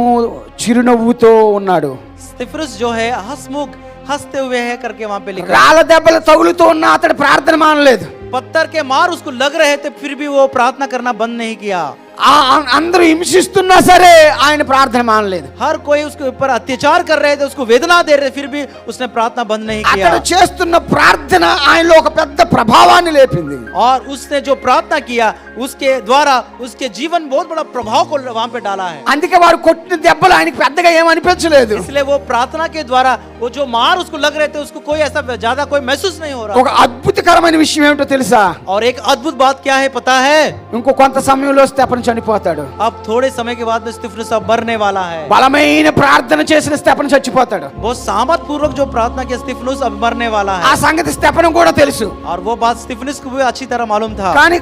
చిరునవ్వుతో ఉన్నాడు. स्टीफनुस जो है हंसमुख हंसते हुए है करके वहाँ पे लिखा है। రాళ్ళ దెబ్బలు తగులుతూ ఉన్న అతడు ప్రార్థన మానలేదు. पत्थर के मार उसको लग रहे थे फिर भी वो प्रार्थना करना बंद नहीं किया। అందరూ హింసిస్తున్నా సరే ఆయన ప్రార్థన మానలేదు. हर कोई उसके ऊपर अत्याचार कर रहे थे, उसको वेदना दे रहे थे, फिर भी उसने प्रार्थना बंद नहीं किया। అతడు చేస్తున్న ప్రార్థన ఆయనలో ఒక పెద్ద ప్రభావాన్ని లేపింది. और उसने जो प्रार्थना किया उसके द्वारा उसके जीवन बहुत बड़ा प्रभाव को वहां पे डाला है। అందుకే వారు కొట్టిన దెబ్బలు ఆయనకి పెద్దగా ఏం అనిపించలేదు. इसलिए वो प्रार्थना के द्वारा वो जो मार उसको लग रहे थे उसको कोई ऐसा ज्यादा कोई महसूस नहीं हो रहा। ఒక అద్భుతకరమైన విషయం ఏమిటో తెలుసా? और एक अद्भुत बात क्या है पता है? ఇంకో కొంత సమయంలో స్టెఫను చనిపోతాడు. अब थोड़े समय के बाद में स्टीफनुस अब मरने वाला है। బలమైన ప్రార్థన చేసిన స్టెఫను చచ్చిపోతాడు. बहुत सामर्थ पूर्वक जो प्रार्थना किया स्टीफनुस अब मरने वाला ఆ है। సంగతి స్టెఫను కూడా తెలుసు. और वो बात स्टीफनुस को भी अच्छी तरह मालूम था, కానీ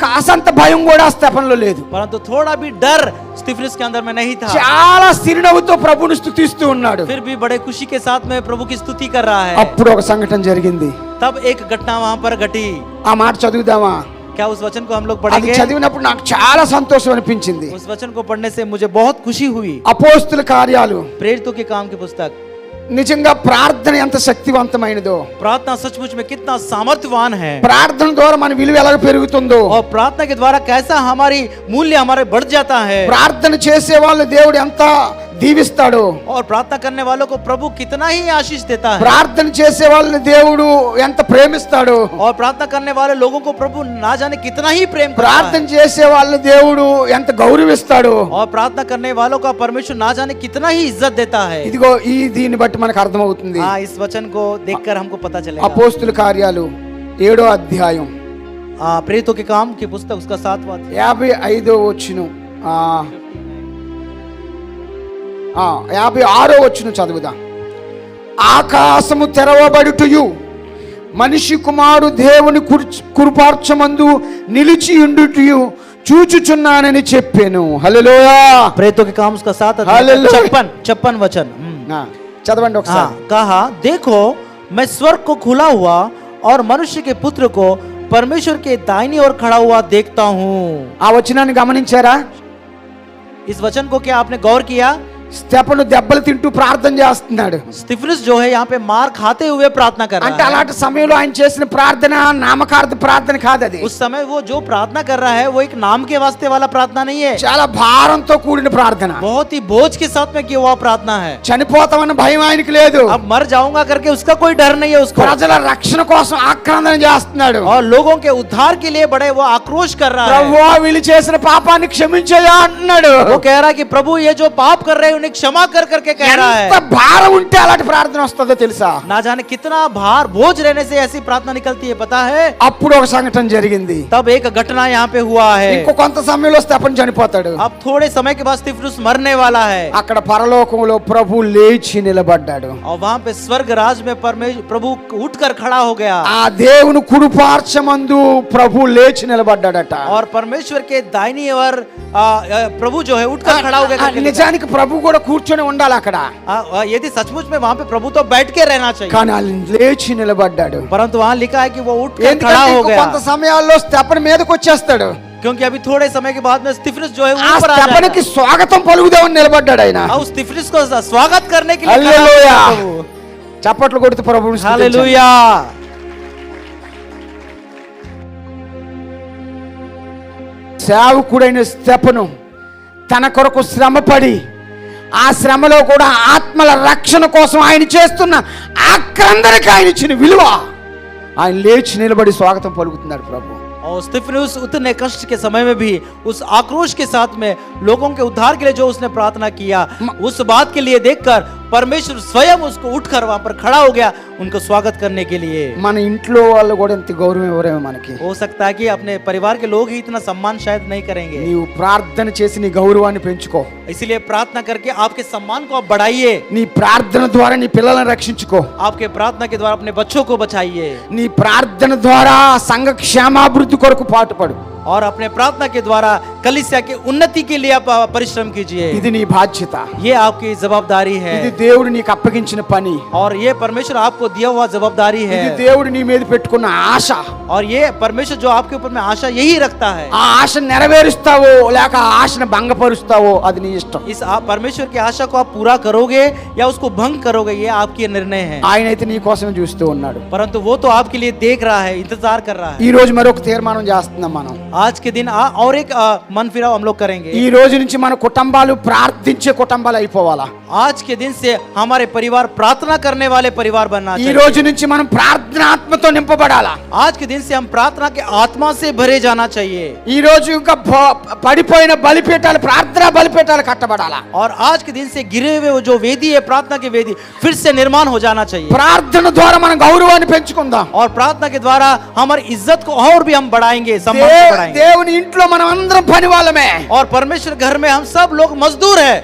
కాసంత భయం కూడా స్టెఫన్లో లేదు. परंतु थोड़ा भी डर स्टीफनुस के अंदर में नहीं था। చాలా చిరునవ్వుతో ప్రభువుని స్తుతిస్తూ ఉన్నాడు. फिर भी बड़े खुशी के साथ में प्रभु की स्तुति कर रहा है। అప్పుడు ఒక సంఘటన జరిగింది. तब एक घटना वहां पर घटी। ఆ మాట చదువుదామా? क्या उस वचन को हम लोग అది पढ़ेंगे? చదివినప్పుడు నాకు చాలా సంతోషం అనిపించింది. उस वचन को पढ़ने से मुझे बहुत खुशी हुई। అపోస్తుల కార్యాలు प्रेरितों के काम की पुस्तक। నిజంగా ప్రార్థన ఎంత శక్తివంతమైనదో, प्रार्थना सचमुच में कितना सामर्थ्यवान है, ప్రార్థన ద్వారా మన విలువ ఎలా పెరుగుతుందో, और प्रार्थना के द्वारा कैसा हमारी मूल्य हमारे बढ़ जाता है। ప్రార్థన చేసే వాళ్ళు దేవుడు ఎంత దీవిస్తాడు. और प्रार्थना करने वालों को प्रभु कितना ही आशीष देता है, ప్రార్థన చేసే వాళ్ళని దేవుడు ఎంత ప్రేమిస్తాడు. और प्रार्थना करने वाले लोगों को प्रभु ना जाने कितना ही प्रेम करता ప్రార్థన है, చేసే వాళ్ళని దేవుడు ఎంత గౌరవిస్తాడు. और प्रार्थना करने वालों का परमेश्वर ना जाने कितना ही इज्जत देता है। ఇదిగో దీన్ని బట్టి మనకు అర్థమవుతుంది. हाँ, इस वचन को देखकर हमको पता चलेगा। అపోస్తుల కార్యాలు 7వ అధ్యాయం प्रेरितों के काम की पुस्तक उसका 7वां 55వ వచనం 56వ వచనం చదువుదాం. ఆకాశము తెరవబడుటయు మనిషి కుమారుడు దేవుని కురుపార్చమందు నిలిచి ఉండుటయు చూచుచున్నానని చెప్పాను. హల్లెలూయా. प्रेरितों के काम उसका 7 हालेलुया। 56 वचन। చదవండి ఒకసారి. कहा, देखो मैं स्वर्ग को खुला हुआ और मनुष्य के पुत्र को परमेश्वर के दाहिनी ओर खड़ा हुआ देखता हूँ। ఆ వచనాన్ని గమనించారా? इस वचन को क्या आपने गौर किया? స్టెఫను దెబ్బలు తింటూ ప్రార్థన చేస్తున్నాడు. स्तिफनुस जो है यहाँ पे मार खाते हुए प्रार्थना कर అంటే रहा है। అలాంటి సమయంలో ఆయన చేసిన ప్రార్థన నామకార్థ ప్రార్థన కాదు. అది उस समय वो जो प्रार्थना कर रहा है वो एक नाम के वास्ते वाला प्रार्थना नहीं है, చాలా భారంతో కూడిన ప్రార్థన. बहुत ही बोझ के साथ में किया हुआ प्रार्थना है। చనిపోతామన్న భయం ఆయనకి లేదు. अब मर जाऊंगा करके उसका कोई डर नहीं है उसको, ప్రజల రక్షణ కోసం ఆక్రందన చేస్తున్నాడు. और लोगों के उद्धार के लिए बड़े वो आक्रोश कर रहा है। ప్రభువా వీళ్ళు చేసిన పాపాన్ని క్షమించయ్యా అంటున్నాడు. वो कह रहा है कि प्रभु ये जो पाप कर रहे हैं उन्हें क्षमा कर करके कह रहा ఎంత है। భారం ఉంటే అలాంటి ప్రార్థన వస్తుందో తెలుసా? ना जाने कितना भार बोझ रहने से ऐसी प्रार्थना निकलती है, पता है? అప్పుడు ఒక సంఘటన జరిగింది. तब एक घटना यहाँ पे हुआ है। ఇంకో కొంత సమయంలో స్టెఫన్ చనిపోతాడు. अब थोड़े समय के बाद स्तिफनुस मरने वाला है, అక్కడ పరలోకంలో ప్రభు లేచి నిలబడ్డాడు. और वहाँ पे स्वर्ग राज में परमेश्वर प्रभु उठकर खड़ा हो गया, ఆ దేవుని కుడిపార్శ్వమందు ప్రభు లేచి నిలబడ్డాడట. और परमेश्वर के दाहिनी ओर प्रभु जो है उठकर खड़ा हो गया करके लिखा है। నిజానికి ప్రభు కూడా కూర్చొని ఉండాలి అక్కడ. यदि सचमुच में वहाँ पे प्रभु तो बैठ के रहना चाहिए, కానీ ఆయన లేచి నిలబడ్డాడు. परंतु वहाँ लिखा है कि वो उठकर खड़ा ఎందుకంటే हो ఇంకో गया, కొంత సమయాల్లో స్టెఫన్ మీదకి వచ్చేస్తాడు. क्योंकि अभी थोड़े समय के बाद में स्तिफनुस जो है ఆ ऊपर आ స్టెఫన్కి जाएगा। స్వాగతం పలుకుదామని నిలబడ్డాడు ఆయన. और स्तिफनुस को स्वागत करने के लिए खड़ा హల్లెలూయా. हो गया प्रभु। చప్పట్లు కొడుతూ ప్రభువుని స్తుతించండి. हालेलुया। సేవకుడైన స్టెఫను తన కొరకు శ్రమపడి ఆ శ్రమలో కూడా ఆత్మల రక్షణ కోసం ఆయన చేస్తున్న ఆక్రందనకి ఆయన ఇచ్చిన విలువ ఆయన లేచి నిలబడి స్వాగతం పలుకుతున్నాడు ప్రభు. और स्तिफनुस उतने कष्ट के समय में भी उस आक्रोश के साथ में लोगों के उद्धार के लिए जो उसने प्रार्थना किया, उस बात के लिए देखकर परमेश्वर स्वयं उसको उठकर वहां पर खड़ा हो गया उनको स्वागत करने के लिए। మన ఇంట్లో వాళ్ళు కూడా ఇంత గౌరవం ఎవరేమో మనకి. हो सकता है कि अपने परिवार के लोग ही इतना सम्मान शायद नहीं करेंगे, నీవు ప్రార్థన చేసి నీ గౌరవాన్ని పెంచుకో. इसीलिए प्रार्थना करके आपके सम्मान को आप बढ़ाइए, నీ ప్రార్థన ద్వారా నీ పిల్లలను రక్షించుకో. आपके प्रार्थना के द्वारा अपने बच्चों को बचाइए, నీ ప్రార్థన ద్వారా సంఘ క్షేమాభివృద్ధి కొరకు పాటుపడు. और अपने प्रार्थना के द्वारा कलीसिया की उन्नति के लिए आप परिश्रम कीजिए। ఇది నీ బాధ్యత. ये आपकी जवाबदारी है, ఇది దేవుడు నీకు అప్పగించిన పని. और ये परमेश्वर आपको दिया हुआ जवाबदारी है, ఇది దేవుడు నీ మీద పెట్టుకున్న ఆశ. और ये परमेश्वर जो आपके ऊपर में आशा यही रखता है। ఆ ఆశ నెరవేరుస్తావో లేక ఆ ఆశను భంగపరుస్తావో అది నీ ఇష్టం. इस आप परमेश्वर की आशा को आप पूरा करोगे या उसको भंग करोगे, ये आपकी निर्णय है। ఆయన అయితే నీ కోసమే చూస్తూ ఉన్నాడు. परंतु वो तो आपके लिए देख रहा है, इंतजार कर रहा है। ఈ రోజు మరొక తీర్మానం చేస్తున్నాం మనం. आज के दिन और एक मन फिराव हम लोग करेंगे। ఈ రోజు నుంచి మన కుటుంబాలు ప్రార్థించే కుటుంబాలు అయిపోవాలా. आज के दिन से हमारे परिवार प्रार्थना करने वाले परिवार बनना ఈ चाहिए। రోజు నుంచి మనం ప్రార్థనాత్మతో నింపబడాలా. आज के दिन से हम प्रार्थना के आत्मा से भरे जाना चाहिए। ఈ రోజు ఇంకా పడిపోయిన బలిపీఠాలు ప్రార్థనా బలిపీఠాలు కట్టబడాలా. और आज के दिन से गिरे हुए वो जो वेदी है प्रार्थना की वेदी फिर से निर्माण हो जाना चाहिए। ప్రార్థన ద్వారా మనం గౌరవాన్ని పెంచుకుందాం. और प्रार्थना के द्वारा हमारी इज्जत को और भी हम बढ़ाएंगे, सम्मान को बढ़ाएंगे। దేవుని ఇంట్లో మనం అందరం పని వాళ్ళమే. और परमेश्वर घर में हम सब लोग मजदूर हैं,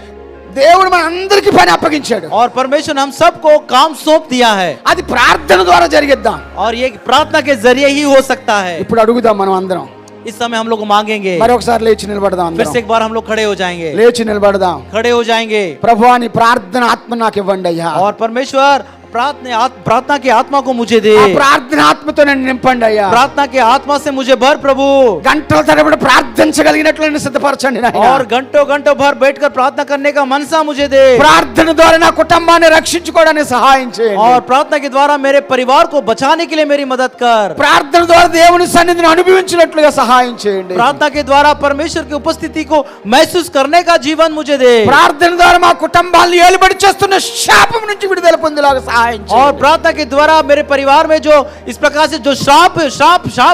దేవుడు మన అందరికి పని అప్పగించాడు. और परमेश्वर ने हम सबको काम सौंप दिया है, అది ప్రార్థన ద్వారా జరిగిద్దాం. और ये प्रार्थना के जरिए ही हो सकता है। ఇప్పుడు అడుగుదాం మనం అందరం. इस समय हम लोग मांगेंगे, మరొకసారి లేచి నిలబడదాం. फिर से అందరం एक बार हम लोग खड़े हो जाएंगे, లేచి నిలబడదాం. खड़े हो जाएंगे। ప్రభువా నీ ప్రార్థన ఆత్మ నాకు ఇవ్వండి అయ్యా. और परमेश्वर प्रार्थना की आत्मा को मुझे दे। ఆ ప్రార్థన ఆత్మతో నన్ను నింపండి అయ్యా. प्रार्थना की आत्मा से मुझे भर प्रभु। గంటల తరబడి ప్రార్థించగలిగినట్లు నన్ను సిద్ధపరచండి నాయనా. और घंटों घंटों भर बैठकर प्रार्थना करने का मनसा मुझे दे। ప్రార్థన ద్వారా నా కుటుంబాన్ని రక్షించుకోవడానికి సహాయం చేయండి. और प्रार्थना के द्वारा मेरे परिवार को बचाने के लिए मेरी मदद कर। ప్రార్థన ద్వారా దేవుని సన్నిధిని అనుభవించినట్లుగా సహాయం చేయండి. प्रार्थना के द्वारा परमेश्वर की उपस्थिति को महसूस करने का जीवन मुझे दे। ప్రార్థన ద్వారా మా కుటుంబాన్ని ఏలుబడి చేస్తున్న శాపం నుంచి విడుదల పొందేలాగా సహాయం और చేయండి. प्रार्थना के द्वारा मेरे परिवार में जो इस प्रकार से जो श्राप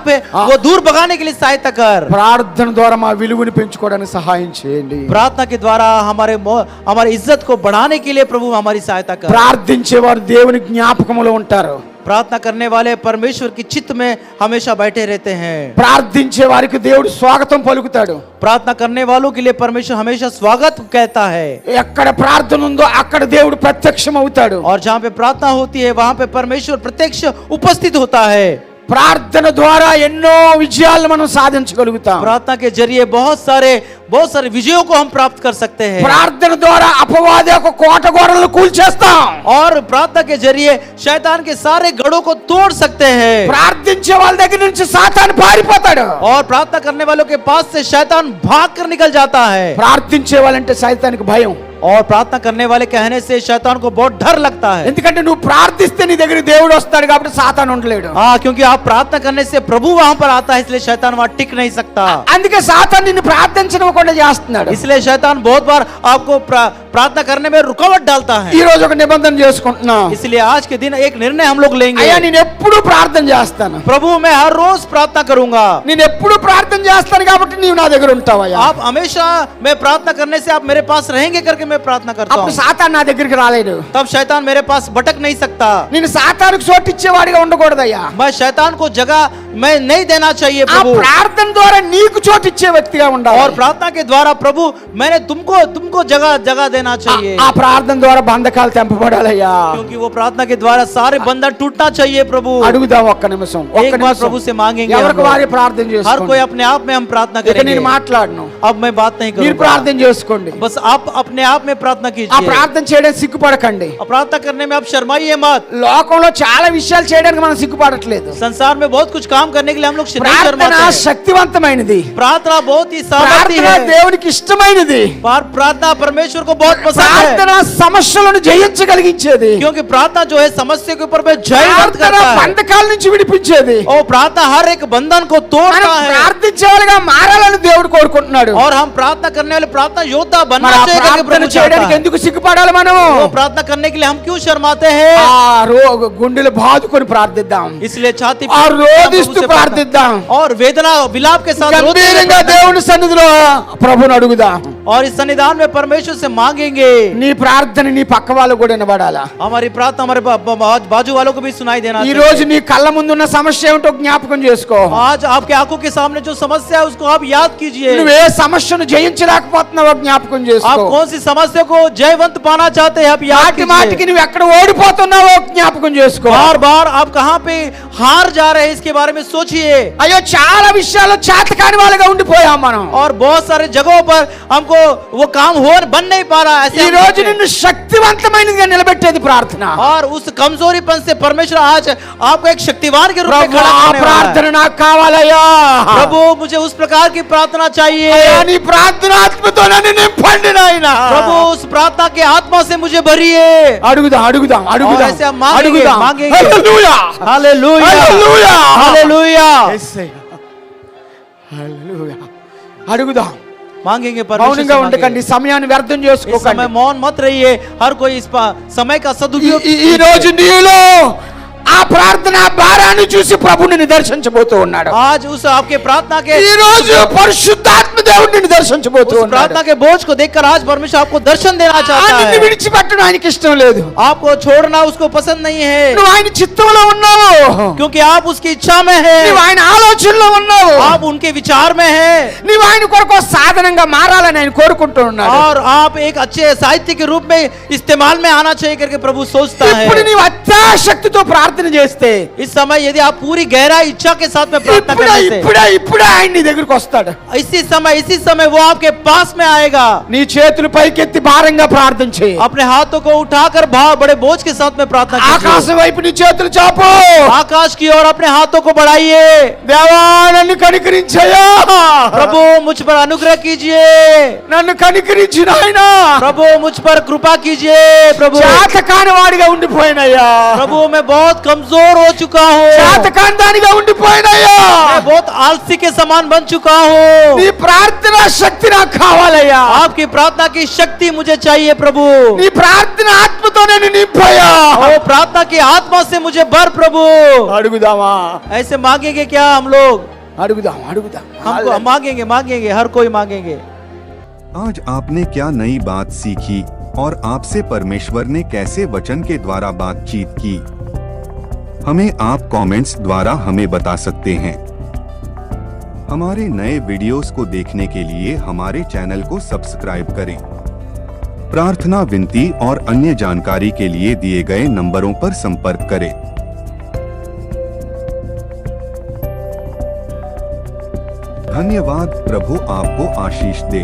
है वो दूर भगाने के लिए सहायता कर। ప్రార్థన ద్వారా మా విలువను పెంచుకోవడానికి సహాయం చేయండి. प्रार्थना के द्वारा हमारे इज्जत को बढ़ाने के लिए प्रभु हमारी सहायता कर। ప్రార్థించేవారు దేవుని జ్ఞాపకములో ఉంటారు. प्रार्थना करने वाले परमेश्वर की चित्त में हमेशा बैठे रहते हैं। ప్రార్థించే వారికి దేవుడు స్వాగతం పలుకుతాడు. प्रार्थना करने वालों के लिए परमेश्वर हमेशा स्वागत कहता है। ఎక్కడ ప్రార్థన ఉందో అక్కడ దేవుడు ప్రత్యక్షం అవుతాడు. और जहाँ पे प्रार्थना होती है वहाँ पे परमेश्वर प्रत्यक्ष उपस्थित होता है। ప్రార్థన ద్వారా ఎన్నో విజయాలను మనం సాధించగలుగుతాం. प्रार्थना के जरिए बहुत सारे विजयों को हम प्राप्त कर सकते हैं। ప్రార్థన ద్వారా అపవాది యొక్క కోట గోడలను కూల్చేస్తాం. और प्रार्थना के जरिए शैतान के सारे गढ़ों को तोड़ सकते हैं। ప్రార్థించే వాళ్ళ దగ్గర నుంచి సాతాను పారిపోతాడు. और प्रार्थना करने वालों के पास से शैतान भाग कर निकल जाता है। ప్రార్థించే వాళ్ళంటే సైతానికి భయం. और प्रार्थना करने वाले कहने से शैतान को बहुत डर लगता है। ఎందుకంటే నువ్వు ప్రార్థిస్తే నీ దగ్గర దేవుడు వస్తాడు కాబట్టి సాతాను ఉండలేడు. हाँ, क्योंकि आप प्रार्थना करने से प्रभु वहां पर आता है, इसलिए शैतान वहां टिक नहीं सकता। అందుకే సాతాను నిన్ను ప్రార్థించనివ్వకుండా చేస్తున్నాడు. इसलिए शैतान बहुत बार आपको प्रार्थना करने में रुकावट डालता ఈ है। రోజు ఒక నిబంధన చేసుకుంటున్నా. इसलिए आज के दिन एक निर्णय हम लोग लेंगे। అయ్యా నేను ఎప్పుడు ప్రార్థన చేస్తాను. प्रभु मैं हर रोज प्रार्थना करूंगा। నేను ఎప్పుడు ప్రార్థన చేస్తాను కాబట్టి నీవు నా దగ్గర ఉంటావయ్యా. आप हमेशा मैं प्रार्थना करने से आप मेरे पास रहेंगे करके मैं प्रार्थना करता అప్పుడు हूँ। సాతాను నా దగ్గరికి రాలేడు. तब शैतान मेरे पास भटक नहीं सकता। నేను సాతానుకు చోటు ఇచ్చేవాడిగా ఉండకూడదయ్యా. मैं शैतान को जगह मैं नहीं देना चाहिए ఆ प्रभु। ప్రార్థన ద్వారా నీకు చోటు ఇచ్చే వ్యక్తిగా ఉండాలి. और प्रार्थना के द्वारा प्रभु मैंने तुमको जगह देना चाहिए। ఆ ప్రార్థన ద్వారా బంధకాలు తెంపబడాలయ్యా. क्योंकि वो प्रार्थना के द्वारा सारे बंधन टूटना चाहिए प्रभु। అడుగుదాం ఒక్క నిమిషం. एक बार प्रभु से मांगेंगे हम ఎవరికి लोग। వారి ప్రార్థన हर చేసుకోండి. कोई अपने आप में हम प्रार्थना ఇక करेंगे। నేను మాట్లాడను. अब मैं बात नहीं మీరు करूंगा, ప్రార్థన చేసుకోండి. बस आप अपने आप में प्रार्थना ఆ कीजिए। ప్రార్థన చేయడానికి సిగ్గుపడకండి. और प्रार्थना करने में आप शर्माइए मत। లోకంలో చాలా విషయాలు చేయడానికి మనం సిగ్గుపడట్లేదు. संसार में बहुत कुछ काम करने के लिए हम लोग नहीं ప్రార్థన शर्माते हैं। శక్తివంతమైనది. प्रार्थना बहुत ही सामर्थी ప్రార్థన है। దేవునికి ఇష్టమైనది. प्रार्थना परमेश्वर को बहुत पसंद ప్రార్థన है, సమస్యలను జయించగలిగించేది. क्योंकि प्रार्थना जो है समस्या के ऊपर में जय प्राप्त ప్రార్థన करता है। బంధకాల నుంచి విడిపించేది. और प्रार्थना हर एक बंधन को మనం तोड़ता है। ప్రార్థించే వాళ్ళుగా మారాలని దేవుడు కోరుకుంటున్నాడు. और हम प्रार्थना करने वाले प्रार्थना योद्धा మరి बनना ఆ चाहिए करके ప్రార్థన प्रभु चाहता చేయడానికి है। ఎందుకు సిగ్గుపడాలి మనం? वो प्रार्थना करने के लिए हम क्यों शर्माते हैं? ఆ గుండెలు బాదుకొని ప్రార్థిద్దాం. इसलिए छाती ఆ पीट రోదిస్తూ प्रभु से ప్రార్థిద్దాం. और वेदना विलाप के साथ रोते हुए గంభీరంగా దేవుని సన్నిధిలో ప్రభుని అడుగుదాం. और इस सन्निधान में परमेश्वर से मांगेंगे। నీ ప్రార్థన నీ పక్క వాళ్ళు కూడా వినబడాలా. हमारी प्रार्थना हमारे बाजू वालों को भी सुनाई देना ఈ चाहिए। రోజు నీ కళ్ళ ముందున్న సమస్య ఏమిటో జ్ఞాపకం చేసుకో. आज आपके आंखों के सामने जो समस्या है उसको आप याद कीजिए। నువ్వు ఏ సమస్యను జయించలేకపోతున్నావో జ్ఞాపకం आप చేసుకో. कौन सी समस्या को जयवंत पाना चाहते हैं आप याद మాటి మాటికి कीजिए। నువ్వు ఎక్కడ ఓడిపోతున్నావో జ్ఞాపకం చేసుకో. बार बार आप कहाँ पे हार जा रहे हैं इसके बारे में सोचिए। అయ్యో చాలా విషయాల్లో చేతకాని వాళ్ళగా ఉండిపోయాం మనం. और बहुत सारे जगहों पर हमको वो काम बन नहीं पा रहा ऐसे ఈ हम రోజు सोचते हैं। నిన్ను శక్తివంతమైనదిగా నిలబెట్టేది ప్రార్థన. और उस कमजोरीपन से परमेश्वर आज आपको एक शक्तिवान के रूप में ప్రభు खड़ा ఆ करने वाला है। ప్రార్థన నాకు కావాలయ్యా. प्रभु मुझे उस प्रकार की प्रार्थना चाहिए। అయ్యా నీ ప్రార్థనాత్మతో నన్ను నింపండి నాయనా. प्रभु उस प्रार्थना के आत्मा से मुझे भरिए। అడుగుదాం అడుగుదాం అడుగుదాం और ऐसे हम मांगेंगे, అడుగుదాం. मांगेंगे। హల్లెలూయా हालेलुया హల్లెలూయా हालेलुया। యేసయ్యా. హల్లెలూయా. అడుగుదాం. मांगेंगे परमेश्वर से మౌనంగా ఉండకండి. मांगेंगे। సమయాన్ని వ్యర్థం इस చేసుకోకండి. समय मौन मत रहिए। हर कोई इस समय का सदुपयोग ఈ రోజు నీలో ఆ ప్రార్థన భారాన్ని చూసి ప్రభుని నిదర్శించబోతూ ఉన్నాడు. आज उस आपके प्रार्थना के ఈ రోజు పరిశుద్ధాత్మ దేవుడిని నిదర్శించబోతూ उस ఉన్నాడు. प्रार्थना के बोझ को देखकर आज परमेश्वर आपको दर्शन देना चाहता నిన్ను है। విడిచిపెట్టడం ఆయనకి ఇష్టం లేదు. आपको छोड़ना उसको पसंद नहीं है, నువ్వు ఆయన చిత్తంలో ఉన్నావు. क्योंकि आप उसकी इच्छा में है, నువ్వు ఆయన ఆలోచనలో ఉన్నావు. आप उनके विचार में है। నువ్వు ఆయన కొరకు సాధనంగా మారాలని ఆయన కోరుకుంటూ ఉన్నాడు. और आप एक अच्छे साहित्य के रूप में इस्तेमाल में आना चाहिए करके प्रभु सोचता है। ఇప్పుడు నీవు అత్యాశక్తితో ప్రార్థన ప్రార్థన చేస్తే इस समय यदि आप पूरी गहराई इच्छा के साथ में प्रार्थना ఇప్పుడే करने से, ఇప్పుడే ఇప్పుడే ఆయన నీ దగ్గరికి వస్తాడు. इसी समय वो आपके पास में आएगा. నీ చేతులు పైకెత్తి భారంగా ప్రార్థన చేయి. अपने हाथों को उठाकर बड़े बोझ के साथ में प्रार्थना कीजिए. ఆకాశం వైపు నీ చేతులు చాపు. आकाश की ओर अपने हाथों को बढ़ाइए. దేవా నన్ను కనికరించయ్యా. प्रभु मुझ पर अनुग्रह कीजिए. నన్ను కనికరించి నాయనా. प्रभु मुझ पर कृपा कीजिए. प्रभु చేతకాని వాడిగా ఉండిపోయినయ్యా. प्रभु मैं बहुत कमजोर हो चुका हूँ. చేతకాని దానిగా ఉండిపోయినయ్యా. मैं बहुत आलसी के समान बन चुका हूँ. నీ ప్రార్థన శక్తి నాకు కావాలయ్యా. आपकी प्रार्थना की शक्ति मुझे चाहिए प्रभु. నీ ప్రార్థన ఆత్మతో నేను నింపయ్యా. ओ प्रार्थना की आत्मा से मुझे भर प्रभु. అడుగుదామా? ऐसे मांगेंगे क्या हम लोग? అడుగుదాం అడుగుదాం. हमको मांगेंगे हर कोई मांगेंगे. आज आपने क्या नई बात सीखी और आपसे परमेश्वर ने कैसे वचन के द्वारा बातचीत की, हमें आप कमेंट्स द्वारा हमें बता सकते हैं। हमारे नए वीडियोस को देखने के लिए हमारे चैनल को सब्सक्राइब करें। प्रार्थना, विनती और अन्य जानकारी के लिए दिए गए नंबरों पर संपर्क करें। धन्यवाद। प्रभु आपको आशीष दे।